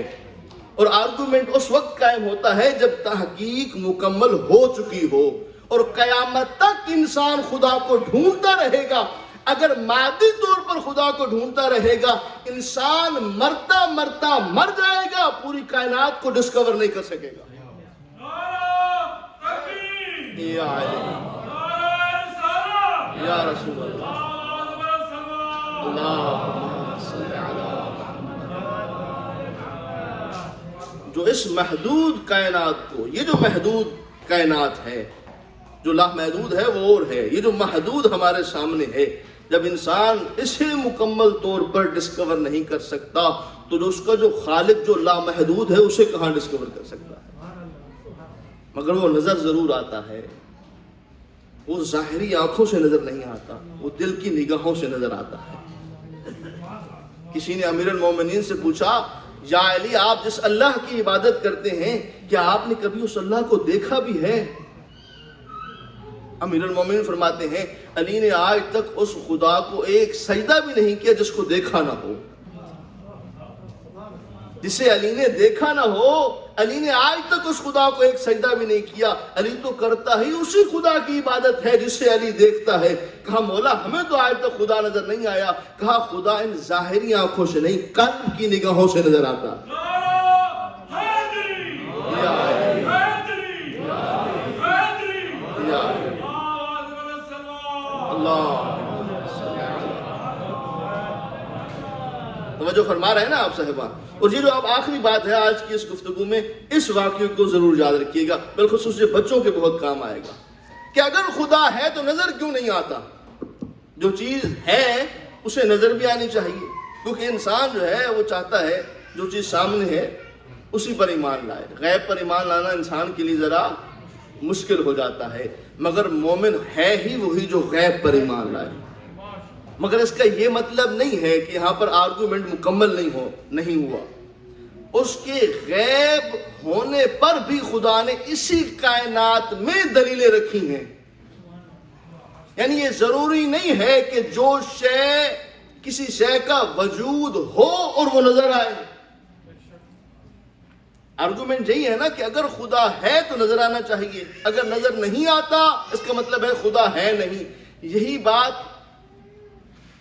اور آرگومنٹ اس وقت قائم ہوتا ہے جب تحقیق مکمل ہو چکی ہو. اور قیامت تک انسان خدا کو ڈھونڈتا رہے گا. اگر مادی طور پر خدا کو ڈھونڈتا رہے گا انسان مرتا مرتا مر جائے گا، پوری کائنات کو ڈسکور نہیں کر سکے گا. یا رسول اللہ جو اس محدود کائنات کو، یہ جو محدود کائنات ہے جو لامحدود ہے وہ اور ہے، یہ جو محدود ہمارے سامنے ہے، جب انسان اسے مکمل طور پر ڈسکور نہیں کر سکتا تو جو اس کا جو خالق جو لامحدود ہے اسے کہاں ڈسکور کر سکتا ہے؟ مگر وہ نظر ضرور آتا ہے. وہ ظاہری آنکھوں سے نظر نہیں آتا، وہ دل کی نگاہوں سے نظر آتا ہے. کسی نے امیر المومنین سے پوچھا یا علی آپ جس اللہ کی عبادت کرتے ہیں کیا آپ نے کبھی اس اللہ کو دیکھا بھی ہے؟ امیر المومنین فرماتے ہیں علی نے آج تک اس خدا کو ایک سجدہ بھی نہیں کیا جس کو دیکھا نہ ہو. جسے علی نے دیکھا نہ ہو، علی نے آج تک اس خدا کو ایک سجدہ بھی نہیں کیا. علی تو کرتا ہی اسی خدا کی عبادت ہے جسے علی دیکھتا ہے. کہا مولا ہمیں تو آج تک خدا نظر نہیں آیا. کہا خدا ان ظاہری آنکھوں سے نہیں، قلب کی نگاہوں سے نظر آتا. توجہ فرما رہے ہیں نا آپ صاحبان. اور یہ جو اب آخری بات ہے آج کی اس گفتگو میں، اس واقعے کو ضرور یاد رکھیے گا، بالخصوص یہ بچوں کے بہت کام آئے گا کہ اگر خدا ہے تو نظر کیوں نہیں آتا؟ جو چیز ہے اسے نظر بھی آنی چاہیے، کیونکہ انسان جو ہے وہ چاہتا ہے جو چیز سامنے ہے اسی پر ایمان لائے. غیب پر ایمان لانا انسان کے لیے ذرا مشکل ہو جاتا ہے، مگر مومن ہے ہی وہی جو غیب پر ایمان لائے. مگر اس کا یہ مطلب نہیں ہے کہ یہاں پر آرگومنٹ مکمل نہیں ہوا. اس کے غیب ہونے پر بھی خدا نے اسی کائنات میں دلیلیں رکھی ہیں. یعنی یہ ضروری نہیں ہے کہ جو شے کسی شے کا وجود ہو اور وہ نظر آئے. آرگومنٹ یہی ہے نا کہ اگر خدا ہے تو نظر آنا چاہیے، اگر نظر نہیں آتا اس کا مطلب ہے خدا ہے نہیں. یہی بات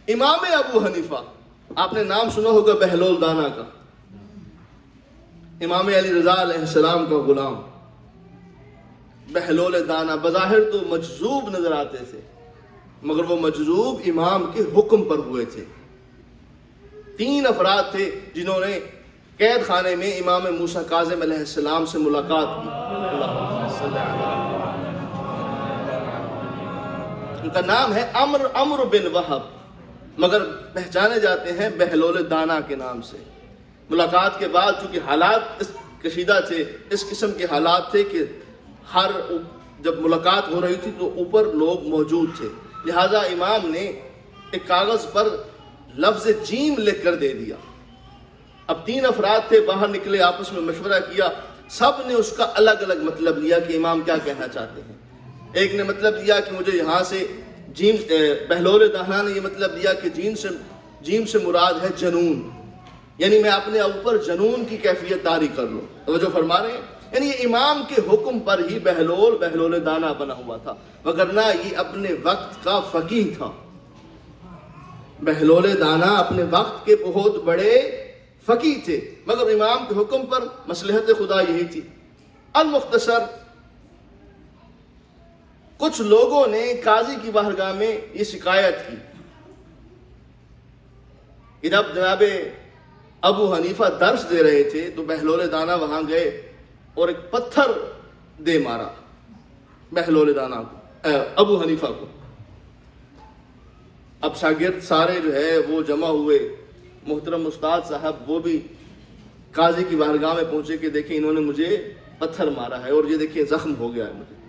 امام ابو حنیفہ، آپ نے نام سنا ہوگا بہلول دانا کا، امام علی رضا علیہ السلام کا غلام بہلول دانا. بظاہر تو مجذوب نظر آتے تھے مگر وہ مجذوب امام کے حکم پر ہوئے تھے. 3 افراد تھے جنہوں نے قید خانے میں امام موسیٰ کاظم علیہ السلام سے ملاقات کی. ان کا نام ہے عمرو بن وہب. مگر پہچانے جاتے ہیں بہلول دانا کے نام سے۔ ملاقات کے بعد چونکہ حالات اس کشیدہ تھے، اس قسم کے حالات تھے کہ جب ملاقات ہو رہی تھی تو اوپر لوگ موجود تھے، لہٰذا امام نے ایک کاغذ پر لفظ جیم لکھ کر دے دیا۔ اب 3 افراد تھے، باہر نکلے، آپس میں مشورہ کیا، سب نے اس کا الگ الگ مطلب لیا کہ امام کیا کہنا چاہتے ہیں۔ ایک نے مطلب دیا کہ مجھے یہاں سے جیم، بہلول دانا نے یہ مطلب دیا کہ جیم سے مراد ہے جنون، یعنی میں اپنے اوپر جنون کی کیفیت طاری کر لوں۔ توجہ فرما رہے ہیں؟ یعنی یہ امام کے حکم پر ہی بہلول دانا بنا ہوا تھا، وگرنہ یہ اپنے وقت کا فقیہ تھا۔ بہلول دانا اپنے وقت کے بہت بڑے فقیہ تھے، مگر امام کے حکم پر مصلحت خدا یہی تھی۔ المختصر، کچھ لوگوں نے قاضی کی بارگاہ میں یہ شکایت کی کہ جب جناب ابو حنیفہ درس دے رہے تھے تو بہلول دانا وہاں گئے اور ایک پتھر دے مارا بہلول دانا کو، ابو حنیفہ کو۔ اب شاگرد سارے جو ہے وہ جمع ہوئے، محترم استاد صاحب وہ بھی قاضی کی بارگاہ میں پہنچے کہ دیکھیں انہوں نے مجھے پتھر مارا ہے اور یہ دیکھیں زخم ہو گیا ہے مجھے۔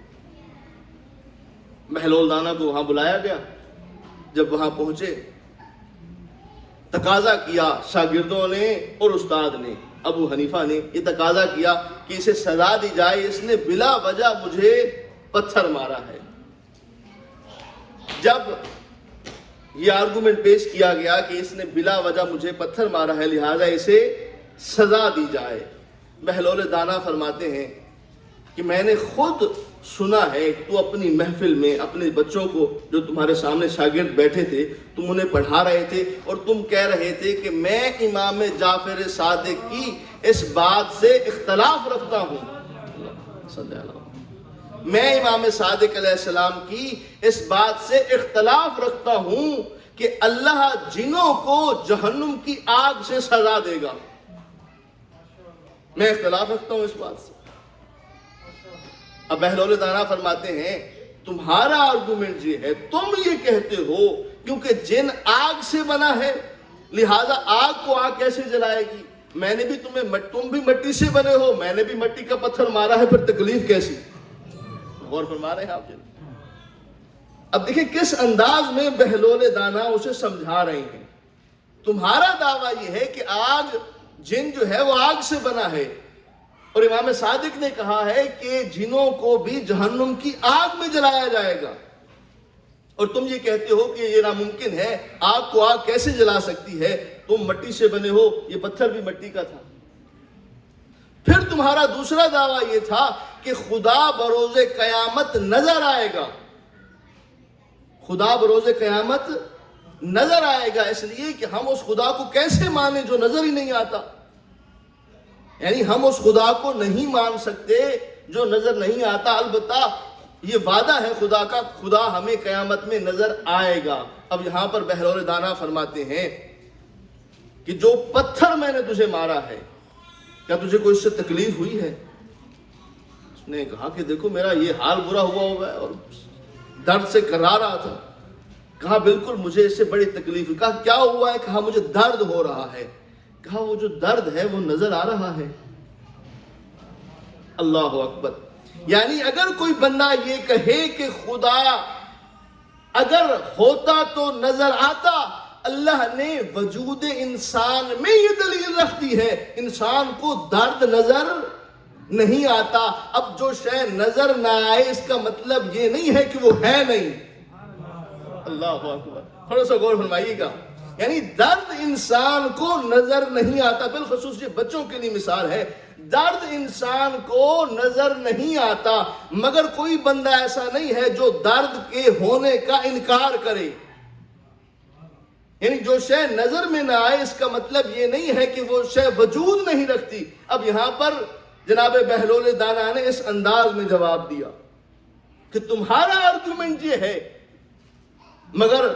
بہلول دانا کو وہاں بلایا گیا، جب وہاں پہنچے تقاضا کیا شاگردوں نے اور استاد نے، ابو حنیفہ نے یہ تقاضا کیا کہ اسے سزا دی جائے، اس نے بلا وجہ مجھے پتھر مارا ہے۔ جب یہ آرگومنٹ پیش کیا گیا کہ اس نے بلا وجہ مجھے پتھر مارا ہے لہذا اسے سزا دی جائے، بہلول دانا فرماتے ہیں کہ میں نے خود سنا ہے، تو اپنی محفل میں اپنے بچوں کو جو تمہارے سامنے شاگرد بیٹھے تھے تم انہیں پڑھا رہے تھے اور تم کہہ رہے تھے کہ میں امام جعفر صادق کی اس بات سے اختلاف رکھتا ہوں، میں امام صادق علیہ السلام کی اس بات سے اختلاف رکھتا ہوں کہ اللہ جنوں کو جہنم کی آگ سے سزا دے گا، میں اختلاف رکھتا ہوں اس بات سے۔ اب بہلول دانا فرماتے ہیں تمہارا آرگومنٹ یہ ہے، تم یہ کہتے ہو کیونکہ جن آگ سے بنا ہے لہذا آگ کو آگ کیسے جلائے گی، میں نے بھی تم بھی مٹی سے بنے ہو، میں نے بھی مٹی کا پتھر مارا ہے، پھر تکلیف کیسی؟ غور فرما رہے ہیں آپ؟ اب دیکھیں کس انداز میں بہلول دانا اسے سمجھا رہے ہیں۔ تمہارا دعویٰ یہ ہے کہ آگ، جن جو ہے وہ آگ سے بنا ہے، اور امام صادق نے کہا ہے کہ جنوں کو بھی جہنم کی آگ میں جلایا جائے گا، اور تم یہ کہتے ہو کہ یہ ناممکن ہے، آگ کو آگ کیسے جلا سکتی ہے، تم مٹی سے بنے ہو، یہ پتھر بھی مٹی کا تھا۔ پھر تمہارا دوسرا دعویٰ یہ تھا کہ خدا بروز قیامت نظر آئے گا، خدا بروز قیامت نظر آئے گا، اس لیے کہ ہم اس خدا کو کیسے مانیں جو نظر ہی نہیں آتا، یعنی ہم اس خدا کو نہیں مان سکتے جو نظر نہیں آتا، البتہ یہ وعدہ ہے خدا کا، خدا ہمیں قیامت میں نظر آئے گا۔ اب یہاں پر بہلول دانا فرماتے ہیں کہ جو پتھر میں نے تجھے مارا ہے کیا تجھے کوئی اس سے تکلیف ہوئی ہے؟ اس نے کہا کہ دیکھو میرا یہ حال برا ہوا ہے اور درد سے کرا رہا تھا۔ کہا بالکل مجھے اس سے بڑی تکلیف ہوئی۔ کہا کیا ہوا ہے؟ کہا مجھے درد ہو رہا ہے۔ کہا وہ جو درد ہے وہ نظر آ رہا ہے۔ اللہ اکبر! یعنی اگر کوئی بندہ یہ کہے کہ خدا اگر ہوتا تو نظر آتا، اللہ نے وجود انسان میں یہ دلیل رکھ دی ہے، انسان کو درد نظر نہیں آتا۔ اب جو شے نظر نہ آئے اس کا مطلب یہ نہیں ہے کہ وہ ہے نہیں۔ اللہ اکبر! تھوڑا سا غور فرمائیے گا، یعنی درد انسان کو نظر نہیں آتا، بالخصوص یہ بچوں کے لیے مثال ہے، درد انسان کو نظر نہیں آتا، مگر کوئی بندہ ایسا نہیں ہے جو درد کے ہونے کا انکار کرے۔ یعنی جو شے نظر میں نہ آئے اس کا مطلب یہ نہیں ہے کہ وہ شے وجود نہیں رکھتی۔ اب یہاں پر جناب بہلول دانا نے اس انداز میں جواب دیا کہ تمہارا آرگومنٹ یہ ہے، مگر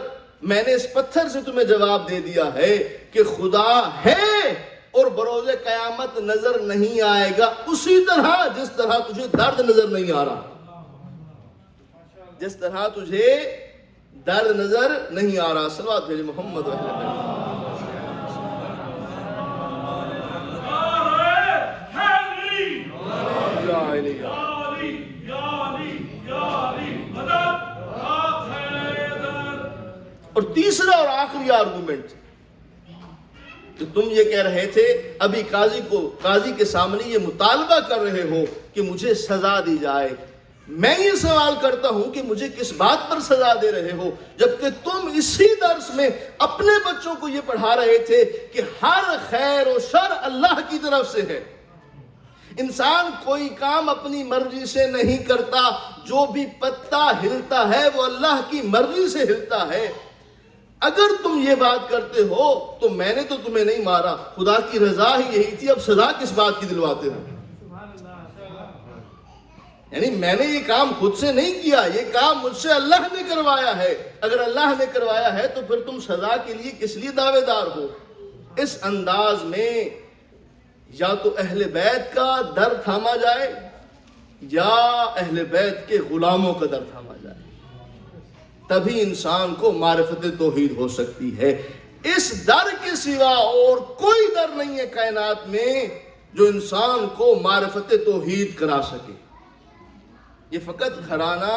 میں نے اس پتھر سے تمہیں جواب دے دیا ہے کہ خدا ہے اور بروز قیامت نظر نہیں آئے گا، اسی طرح جس طرح تجھے درد نظر نہیں آ رہا، جس طرح تجھے درد نظر نہیں آ رہا. صلوات بھیجے محمد و اہل بیت. اور تیسرا اور آخری آرگومنٹ کہ تم یہ کہہ رہے تھے ابھی قاضی کے سامنے یہ مطالبہ کر رہے ہو کہ مجھے سزا دی جائے. میں یہ سوال کرتا ہوں کہ مجھے کس بات پر سزا دے رہے ہو، جبکہ تم اسی درس میں اپنے بچوں کو یہ پڑھا رہے تھے کہ ہر خیر و شر اللہ کی طرف سے ہے. انسان کوئی کام اپنی مرضی سے نہیں کرتا، جو بھی پتا ہلتا ہے وہ اللہ کی مرضی سے ہلتا ہے. اگر تم یہ بات کرتے ہو تو میں نے تو تمہیں نہیں مارا، خدا کی رضا ہی یہی تھی، اب سزا کس بات کی دلواتے ہو؟ یعنی میں نے یہ کام خود سے نہیں کیا، یہ کام مجھ سے اللہ نے کروایا ہے. اگر اللہ نے کروایا ہے تو پھر تم سزا کے لیے کس لیے دعوے دار ہو؟ اس انداز میں یا تو اہل بیت کا در تھاما جائے یا اہل بیت کے غلاموں کا در تھاما جائے، تبھی انسان کو معرفت توحید ہو سکتی ہے. اس در کے سوا اور کوئی در نہیں ہے کائنات میں جو انسان کو معرفت توحید کرا سکے. یہ فقط گھرانہ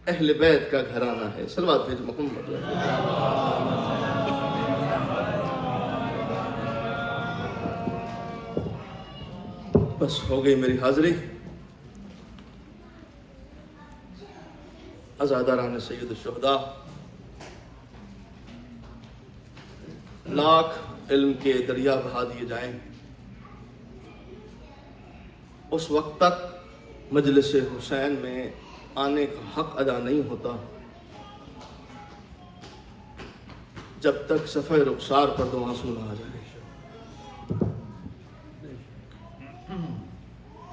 اہل بیت کا گھرانہ ہے. صلوات بھیج محمد. بس ہو گئی میری حاضری. عزاداران سید الشہداء، لاکھ علم کے دریا بہا دیے جائیں، اس وقت تک مجلس حسین میں آنے کا حق ادا نہیں ہوتا جب تک صفحہ رخسار پر دو آنسو نہ آ جائے.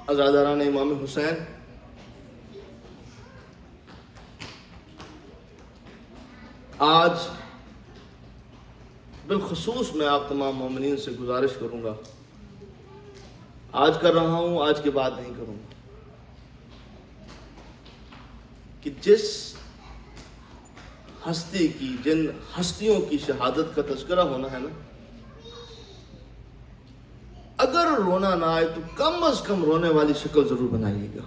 عزاداران امام حسین، آج بالخصوص میں آپ تمام مومنین سے گزارش کروں گا، آج کر رہا ہوں، آج کے بعد نہیں کروں گا، کہ جس ہستی کی، جن ہستیوں کی شہادت کا تذکرہ ہونا ہے نا، اگر رونا نہ آئے تو کم از کم رونے والی شکل ضرور بنائیے گا.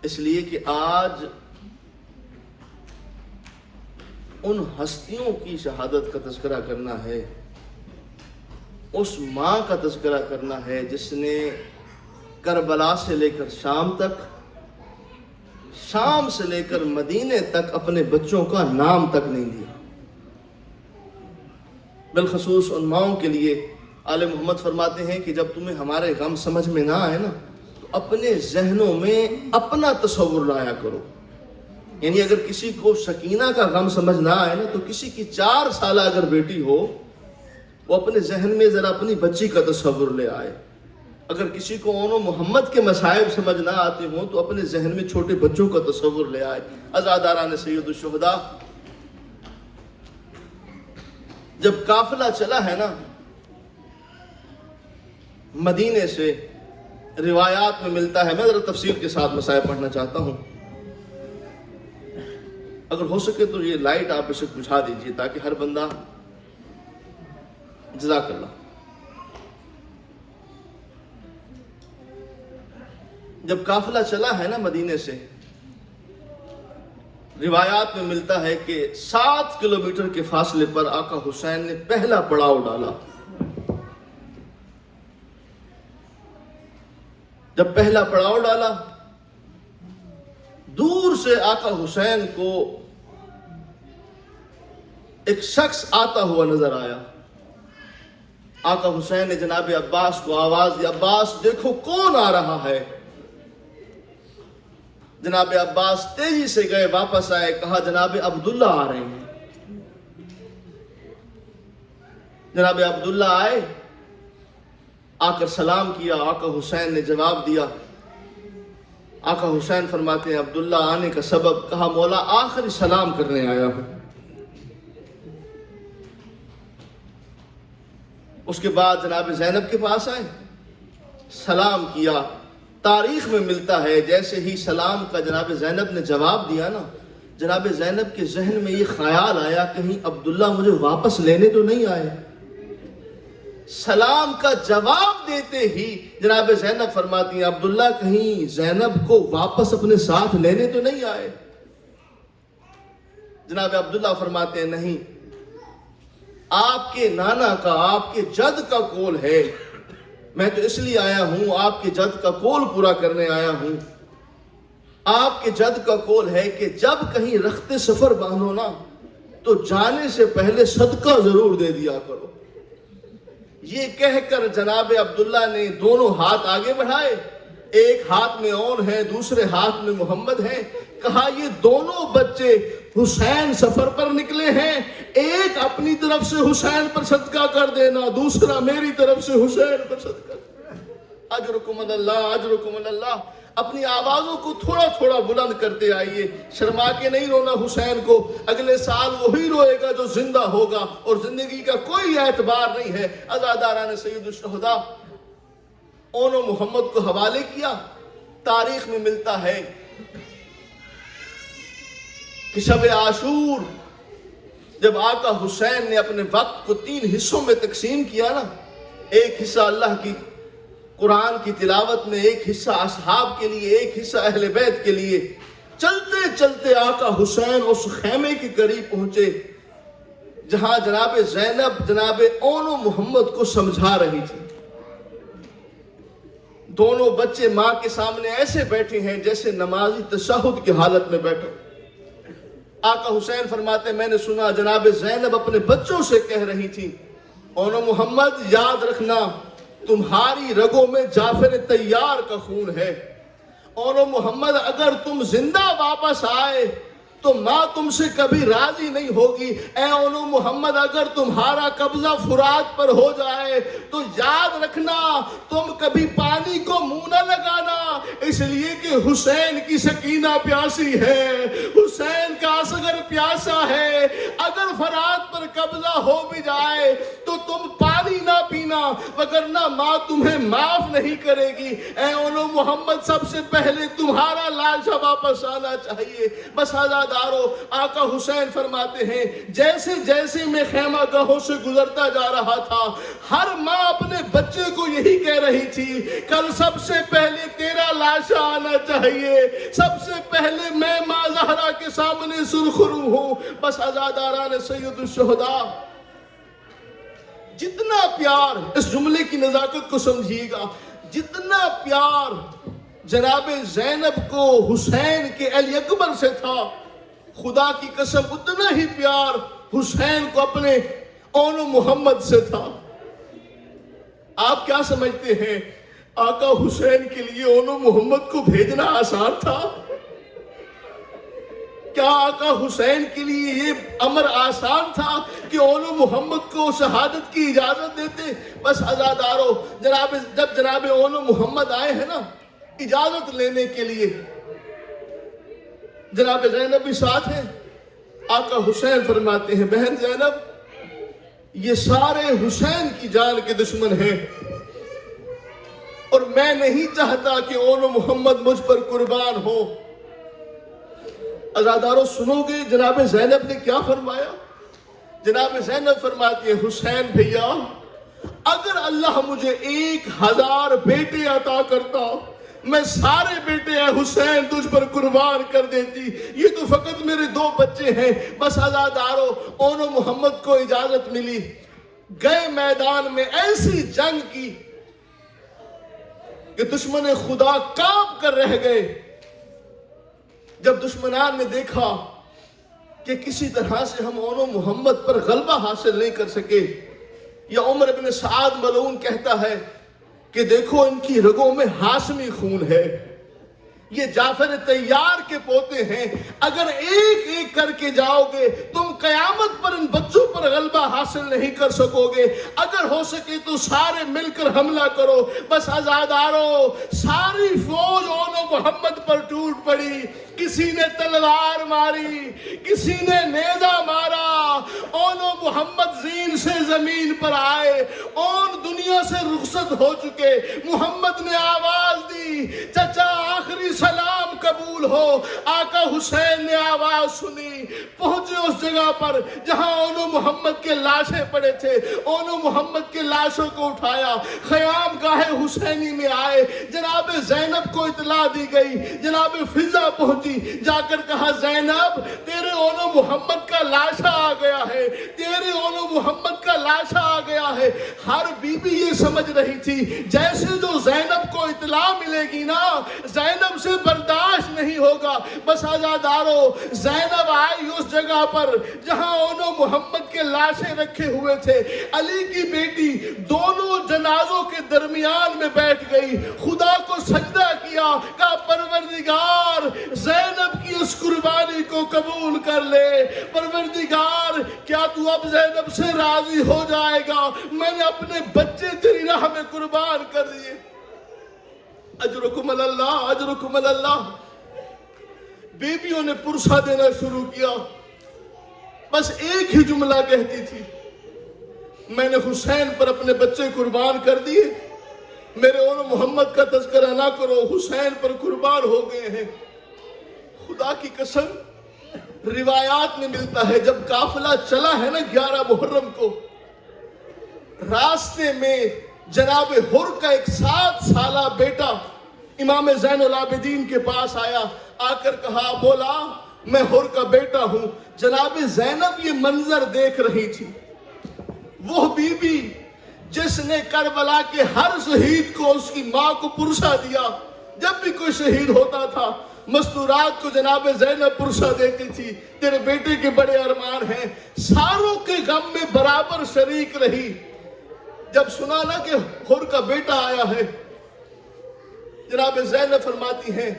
اس لیے کہ آج ان ہستیوں کی شہادت کا تذکرہ کرنا ہے، اس ماں کا تذکرہ کرنا ہے جس نے کربلا سے لے کر شام تک، شام سے لے کر مدینے تک اپنے بچوں کا نام تک نہیں لیا. بالخصوص ان ماؤں کے لیے آل محمد فرماتے ہیں کہ جب تمہیں ہمارے غم سمجھ میں نہ آئے نا تو اپنے ذہنوں میں اپنا تصور لایا کرو. یعنی اگر کسی کو سکینہ کا غم سمجھ نہ آئے نا تو کسی کی 4 سالہ اگر بیٹی ہو وہ اپنے ذہن میں ذرا اپنی بچی کا تصور لے آئے. اگر کسی کو اونو محمد کے مصائب سمجھ نہ آتے ہوں تو اپنے ذہن میں چھوٹے بچوں کا تصور لے آئے. عزاداران سید الشہداء، جب قافلہ چلا ہے نا مدینے سے، روایات میں ملتا ہے، میں ذرا تفصیل کے ساتھ مسائل پڑھنا چاہتا ہوں، اگر ہو سکے تو یہ لائٹ آپ اسے بجھا دیجئے تاکہ ہر بندہ، جزاک اللہ. جب قافلہ چلا ہے نا مدینے سے، روایات میں ملتا ہے کہ 7 کلومیٹر کے فاصلے پر آقا حسین نے پہلا پڑاؤ ڈالا. جب پہلا پڑاؤ ڈالا، دور سے آقا حسین کو ایک شخص آتا ہوا نظر آیا. آقا حسین نے جناب عباس کو آواز دی، عباس دیکھو کون آ رہا ہے. جناب عباس تیزی سے گئے، واپس آئے، کہا جناب عبداللہ آ رہے ہیں. جناب عبداللہ آئے، آ کر سلام کیا. آقا حسین نے جواب دیا. آقا حسین فرماتے ہیں عبداللہ آنے کا سبب، کہا مولا آخری سلام کرنے آیا ہوں. اس کے بعد جناب زینب کے پاس آئے، سلام کیا. تاریخ میں ملتا ہے جیسے ہی سلام کا جناب زینب نے جواب دیا نا، جناب زینب کے ذہن میں یہ خیال آیا کہیں عبداللہ مجھے واپس لینے تو نہیں آئے۔ سلام کا جواب دیتے ہی جناب زینب فرماتی ہیں عبداللہ کہیں زینب کو واپس اپنے ساتھ لینے تو نہیں آئے؟ جناب عبداللہ فرماتے ہیں نہیں، آپ کے نانا کا، آپ کے جد کا قول ہے، میں تو اس لیے آیا ہوں، آپ کے جد کا قول پورا کرنے آیا ہوں۔ آپ کے جد کا قول ہے کہ جب کہیں رخت سفر باندھو نا تو جانے سے پہلے صدقہ ضرور دے دیا کرو۔ یہ کہہ کر جناب عبداللہ نے دونوں ہاتھ آگے بڑھائے، ایک ہاتھ میں اون ہے، دوسرے ہاتھ میں محمد ہے، کہا یہ دونوں بچے حسین سفر پر نکلے ہیں، ایک اپنی طرف سے حسین پر صدقہ کر دینا، دوسرا میری طرف سے حسین پر صدقہ کر دینا۔ اجرکم اللہ، اجرکم اللہ۔ اپنی آوازوں کو تھوڑا تھوڑا بلند کرتے آئیے، شرما کے نہیں رونا حسین کو، اگلے سال وہی روئے گا جو زندہ ہوگا، اور زندگی کا کوئی اعتبار نہیں ہے۔ عزاداران سید الشہداء اون و محمد کو حوالے کیا۔ تاریخ میں ملتا ہے کہ شب عاشور جب آقا حسین نے اپنے وقت کو 3 حصوں میں تقسیم کیا نا، ایک حصہ اللہ کی قرآن کی تلاوت میں، ایک حصہ اصحاب کے لیے، ایک حصہ اہل بیت کے لیے، چلتے چلتے آقا حسین اس خیمے کے قریب پہنچے جہاں جناب زینب جناب اون و محمد کو سمجھا رہی تھی۔ دونوں بچے ماں کے سامنے ایسے بیٹھے ہیں جیسے نمازی تشہد کی حالت میں بیٹھے۔ آقا حسین فرماتے ہیں میں نے سنا جناب زینب اپنے بچوں سے کہہ رہی تھی اون و محمد یاد رکھنا تمہاری رگوں میں جعفر طیار کا خون ہے، اون و محمد اگر تم زندہ واپس آئے تو ماں تم سے کبھی راضی نہیں ہوگی، اے اون و محمد اگر تمہارا قبضہ فرات پر ہو جائے تو یاد رکھنا تم کبھی پانی کو منہ نہ لگانا، اس لیے کہ حسین کی سکینہ پیاسی ہے، حسین کا اصغر پیاسا ہے، اگر فرات پر قبضہ ہو بھی جائے تو تم پانی نہ پینا وگرنہ ماں تمہیں معاف نہیں کرے گی۔ اے اون و محمد سب سے پہلے تمہارا لاشا واپس آنا چاہیے۔ بس آقا حسین فرماتے ہیں جیسے جیسے میں خیمہ گاہوں سے گزرتا جا رہا تھا ہر ماں اپنے بچے کو یہی کہہ رہی تھی کل سب سے پہلے تیرا لاشا آنا چاہیے، سب سے پہلے میں ماں زہرا کے سامنے سرخرو ہوں۔ بس عزاداران سید الشہداء جتنا پیار، اس جملے کی نزاکت کو سمجھیے گا، جتنا پیار جناب زینب کو حسین کے علی اکبر سے تھا، خدا کی قسم اتنا ہی پیار حسین کو اپنے اون و محمد سے تھا۔ آپ کیا سمجھتے ہیں آقا حسین کے لیے اون و محمد کو بھیجنا آسان تھا؟ کیا آقا حسین کے لیے یہ امر آسان تھا کہ اون و محمد کو شہادت کی اجازت دیتے؟ بس عزادارو جب جناب اون و محمد آئے ہیں نا اجازت لینے کے لیے، جناب زینب بھی ساتھ ہیں، آقا حسین فرماتے ہیں بہن زینب یہ سارے حسین کی جان کے دشمن ہیں اور میں نہیں چاہتا کہ اون و محمد مجھ پر قربان ہو۔ عزادارو سنو گے جناب زینب نے کیا فرمایا؟ جناب زینب فرماتی ہے حسین بھیا اگر اللہ مجھے 1000 بیٹے عطا کرتا میں سارے بیٹے اے حسین تجھ پر قربان کر دیتی، یہ تو فقط میرے 2 بچے ہیں۔ بس عزادارو اون و محمد کو اجازت ملی، گئے میدان میں ایسی جنگ کی کہ دشمن خدا کانپ کر رہ گئے۔ جب دشمنان نے دیکھا کہ کسی طرح سے ہم اون و محمد پر غلبہ حاصل نہیں کر سکے، یا عمر بن سعد ملعون کہتا ہے کہ دیکھو ان کی رگوں میں ہاشمی خون ہے، یہ جعفر طیار کے پوتے ہیں، اگر ایک ایک کر کے جاؤ گے تم قیامت پر ان بچوں پر غلبہ حاصل نہیں کر سکو گے۔ اگر ہو سکے تو سارے مل کر حملہ کرو۔ بس عزادارو، ساری فوج اون محمد پر ٹوٹ پڑی، کسی نے تلوار ماری، کسی نے نیزہ مارا، اون محمد زین سے زمین پر آئے، اون دنیا سے رخصت ہو چکے۔ محمد نے آواز دی، چچا آخری سلام قبول ہو۔ آقا حسین نے آواز سنی، پہنچے اس جگہ پر جہاں اونو محمد کے لاشیں پڑے تھے، اونو محمد کے لاشوں کو اٹھایا، خیام گاہ حسینی میں آئے۔ جناب زینب کو اطلاع دی گئی، جناب فضا پہنچی، جا کر کہا زینب تیرے اونو محمد کا لاشا آ گیا ہے، تیرے اونو محمد کا لاشا آ گیا ہے۔ ہر بی بی یہ سمجھ رہی تھی جیسے جو زینب کو اطلاع ملے گی نا، زینب سے برداشت نہیں ہوگا۔ بس عزادارو، زینب آئی اس جگہ پر جہاں اونو محمد کے لاشیں رکھے ہوئے تھے۔ علی کی بیٹی دونوں جنازوں کے درمیان میں بیٹھ گئی، خدا کو سجدہ کیا، کہا پروردگار زینب کی اس قربانی کو قبول کر لے۔ پروردگار کیا تو اب زینب سے راضی ہو جائے گا؟ میں نے اپنے بچے تیری راہ میں قربان کر دیے۔ اجرکم اللہ، اجرکم اللہ۔ بیبیوں نے پرسہ دینا شروع کیا، بس ایک ہی جملہ کہتی تھی، میں نے حسین پر اپنے بچے قربان کر دیے، میرے اونو محمد کا تذکرہ نہ کرو، حسین پر قربان ہو گئے ہیں۔ خدا کی قسم روایات میں ملتا ہے جب قافلہ چلا ہے نا 11 محرم کو، راستے میں جناب حر کا ایک 7 سالہ بیٹا امام زین العابدین کے پاس آیا، آ کر کہا مولا میں حر کا بیٹا ہوں۔ جناب زینب یہ منظر دیکھ رہی تھی، وہ بی بی جس نے کربلا کے ہر شہید کو اس کی ماں کو پرسہ دیا، جب بھی کوئی شہید ہوتا تھا مستورات کو جناب زینب پرسہ دیتی تھی، تیرے بیٹے کے بڑے ارمان ہیں، ساروں کے غم میں برابر شریک رہی۔ جب سنا نا کہ حر کا بیٹا آیا ہے، جناب زینب فرماتی ہیں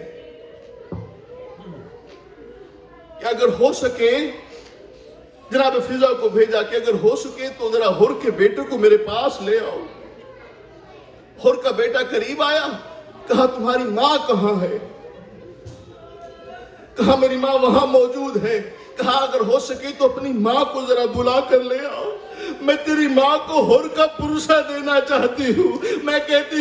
کہ اگر ہو سکے، جناب فضا کو بھیجا کہ اگر ہو سکے تو ذرا حر کے بیٹے کو میرے پاس لے آؤ۔ حر کا بیٹا قریب آیا، کہا تمہاری ماں کہاں ہے؟ کہا میری ماں وہاں موجود ہے۔ کہا اگر ہو سکے تو اپنی ماں کو ذرا بلا کر لے آؤ، میں تیری ماں کو حر کا پرسہ دینا چاہتی ہوں۔ میں کہتا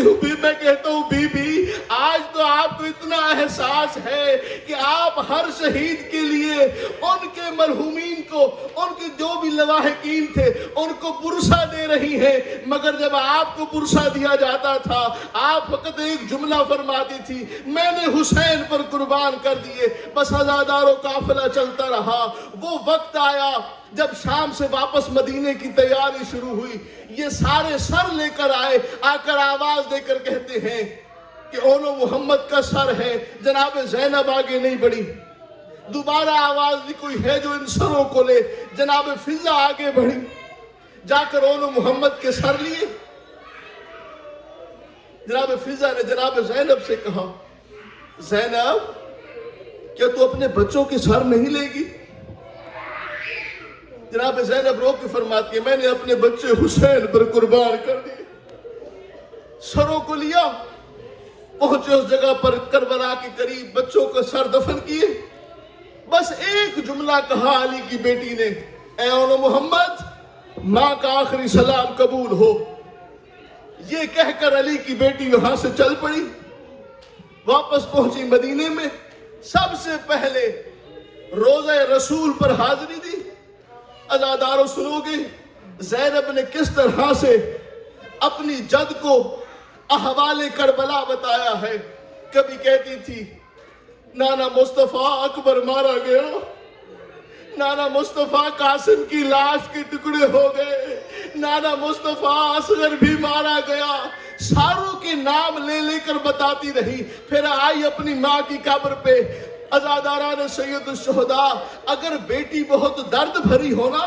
ہوں بی بی آج تو آپ کو اتنا احساس ہے کہ آپ ہر شہید کے لیے ان کے مرحومین کو، ان کے جو بھی لواحقین تھے ان کو پرسہ دے رہی ہیں، مگر جب آپ کو پرسہ دیا جاتا تھا آپ فقط ایک جملہ فرماتی تھی، میں نے حسین پر قربان کر دیے۔ بس عزادارو قافلہ چلتا رہا۔ وہ وقت آیا جب شام سے واپس مدینے کی تیاری شروع ہوئی، یہ سارے سر لے کر آئے، آ کر آواز دے کر کہتے ہیں کہ اونو محمد کا سر ہے۔ جناب زینب آگے نہیں بڑھی، دوبارہ آواز دی کوئی ہے جو ان سروں کو لے۔ جناب فضا آگے بڑھی، جا کر اونو محمد کے سر لیے۔ جناب فضا نے جناب زینب سے کہا زینب کیا تو اپنے بچوں کے سر نہیں لے گی؟ جناب زینب رو کے فرماتی ہے میں نے اپنے بچے حسین پر قربان کر دیے۔ سروں کو لیا، پہنچے اس جگہ پر کربلا کے قریب، بچوں کو سر دفن کیے۔ بس ایک جملہ کہا علی کی بیٹی نے، اے اونو محمد ماں کا آخری سلام قبول ہو۔ یہ کہہ کر علی کی بیٹی وہاں سے چل پڑی، واپس پہنچی مدینے میں۔ سب سے پہلے روزہ رسول پر حاضری دی۔ عزادارو سنو گے زینب نے کس طرح سے اپنی جد کو احوال کربلا بتایا ہے۔ کبھی کہتی تھی نانا مصطفیٰ اکبر مارا گیا، نانا مصطفیٰ قاسم کی لاش کے ٹکڑے ہو گئے، نانا مصطفیٰ اصغر بھی مارا گیا، ساروں کے نام لے لے کر بتاتی رہی۔ پھر آئی اپنی ماں کی قبر پہ، عزاداران سید الشہداء، اگر بیٹی بہت درد بھری ہونا،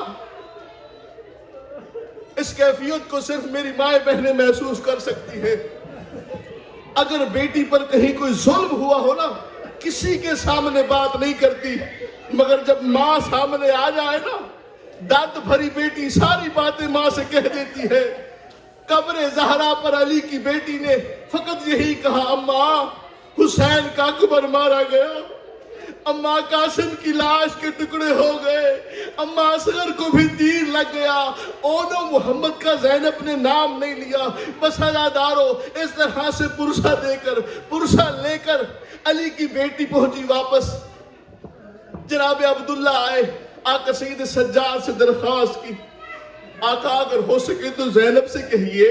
اس کیفیت کو صرف میری مائیں بہنیں محسوس کر سکتی ہیں۔ اگر بیٹی پر کہیں کوئی ظلم ہوا ہونا، کسی کے سامنے بات نہیں کرتی، مگر جب ماں سامنے آ جائے نا، درد بھری بیٹی ساری باتیں ماں سے کہہ دیتی ہے۔ قبر زہرا پر علی کی بیٹی نے فقط یہی کہا، اماں حسین کا اکبر مارا گیا، اماں قاسم کی لاش کے ٹکڑے ہو گئے، اماں اصغر کو بھی تیر لگ گیا۔ اونو محمد کا زینب نے نام نہیں لیا۔ بس عزادارو، اس طرح سے پرسہ لے کر علی کی بیٹی پہنچی واپس۔ جناب عبداللہ آئے، آقا سید سجاد سے درخواست کی، آقا اگر ہو سکے تو زینب سے کہیے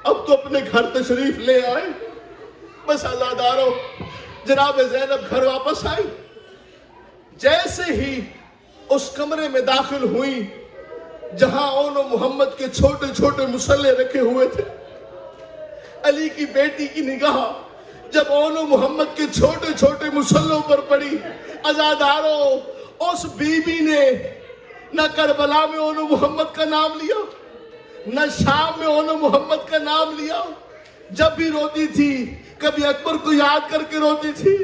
اب تو اپنے گھر تشریف لے آئے۔ بس عزادارو، جناب زینب گھر واپس آئی۔ جیسے ہی اس کمرے میں داخل ہوئی جہاں اونو محمد کے چھوٹے چھوٹے مصلے رکھے ہوئے تھے، علی کی بیٹی کی نگاہ جب اونو محمد کے چھوٹے چھوٹے مصلوں پر پڑی، عزادارو اس بی بی نے نہ کربلا میں اونو محمد کا نام لیا، نہ شام میں اونو محمد کا نام لیا۔ جب بھی روتی تھی، کبھی اکبر کو یاد کر کے روتی تھی،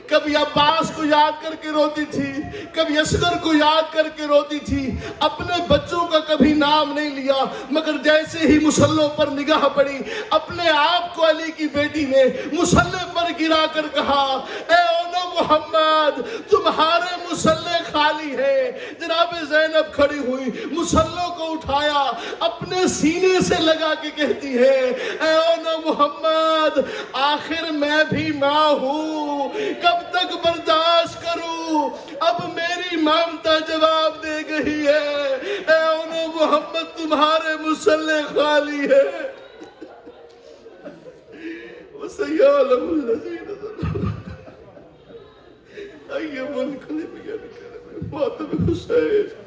کبھی عباس کو یاد کر کے روتی تھی، کبھی اصغر کو یاد کر کے روتی تھی۔ اپنے بچوں کا کبھی نام نہیں لیا، مگر جیسے ہی مصلوں پر نگاہ پڑی، اپنے آپ کو علی کی بیٹی نے مصلے پر گرا کر کہا، اے اونو محمد تمہارے مصلے خالی ہیں۔ جناب زینب کھڑی ہوئی، مصلوں کو اٹھایا، اپنے سینے سے لگا کے کہتی ہے، اے اونو محمد آخر میں بھی ماں ہوں، کب تک برداشت کروں، اب میری مامتا جواب دے گئی ہے، اے اونو محمد تمہارے مصلے خالی ہے۔ وَسَيَعْلَمُ الَّذِينَ أَيَّ مُنْقَلِبٍ يَنْقَلِبُونَ فَاتَبِعُوا السَّيِّئَةَ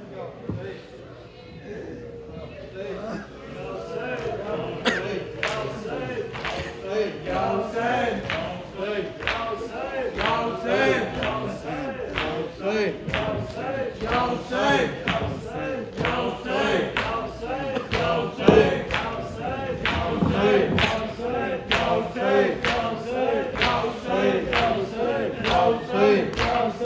Hey!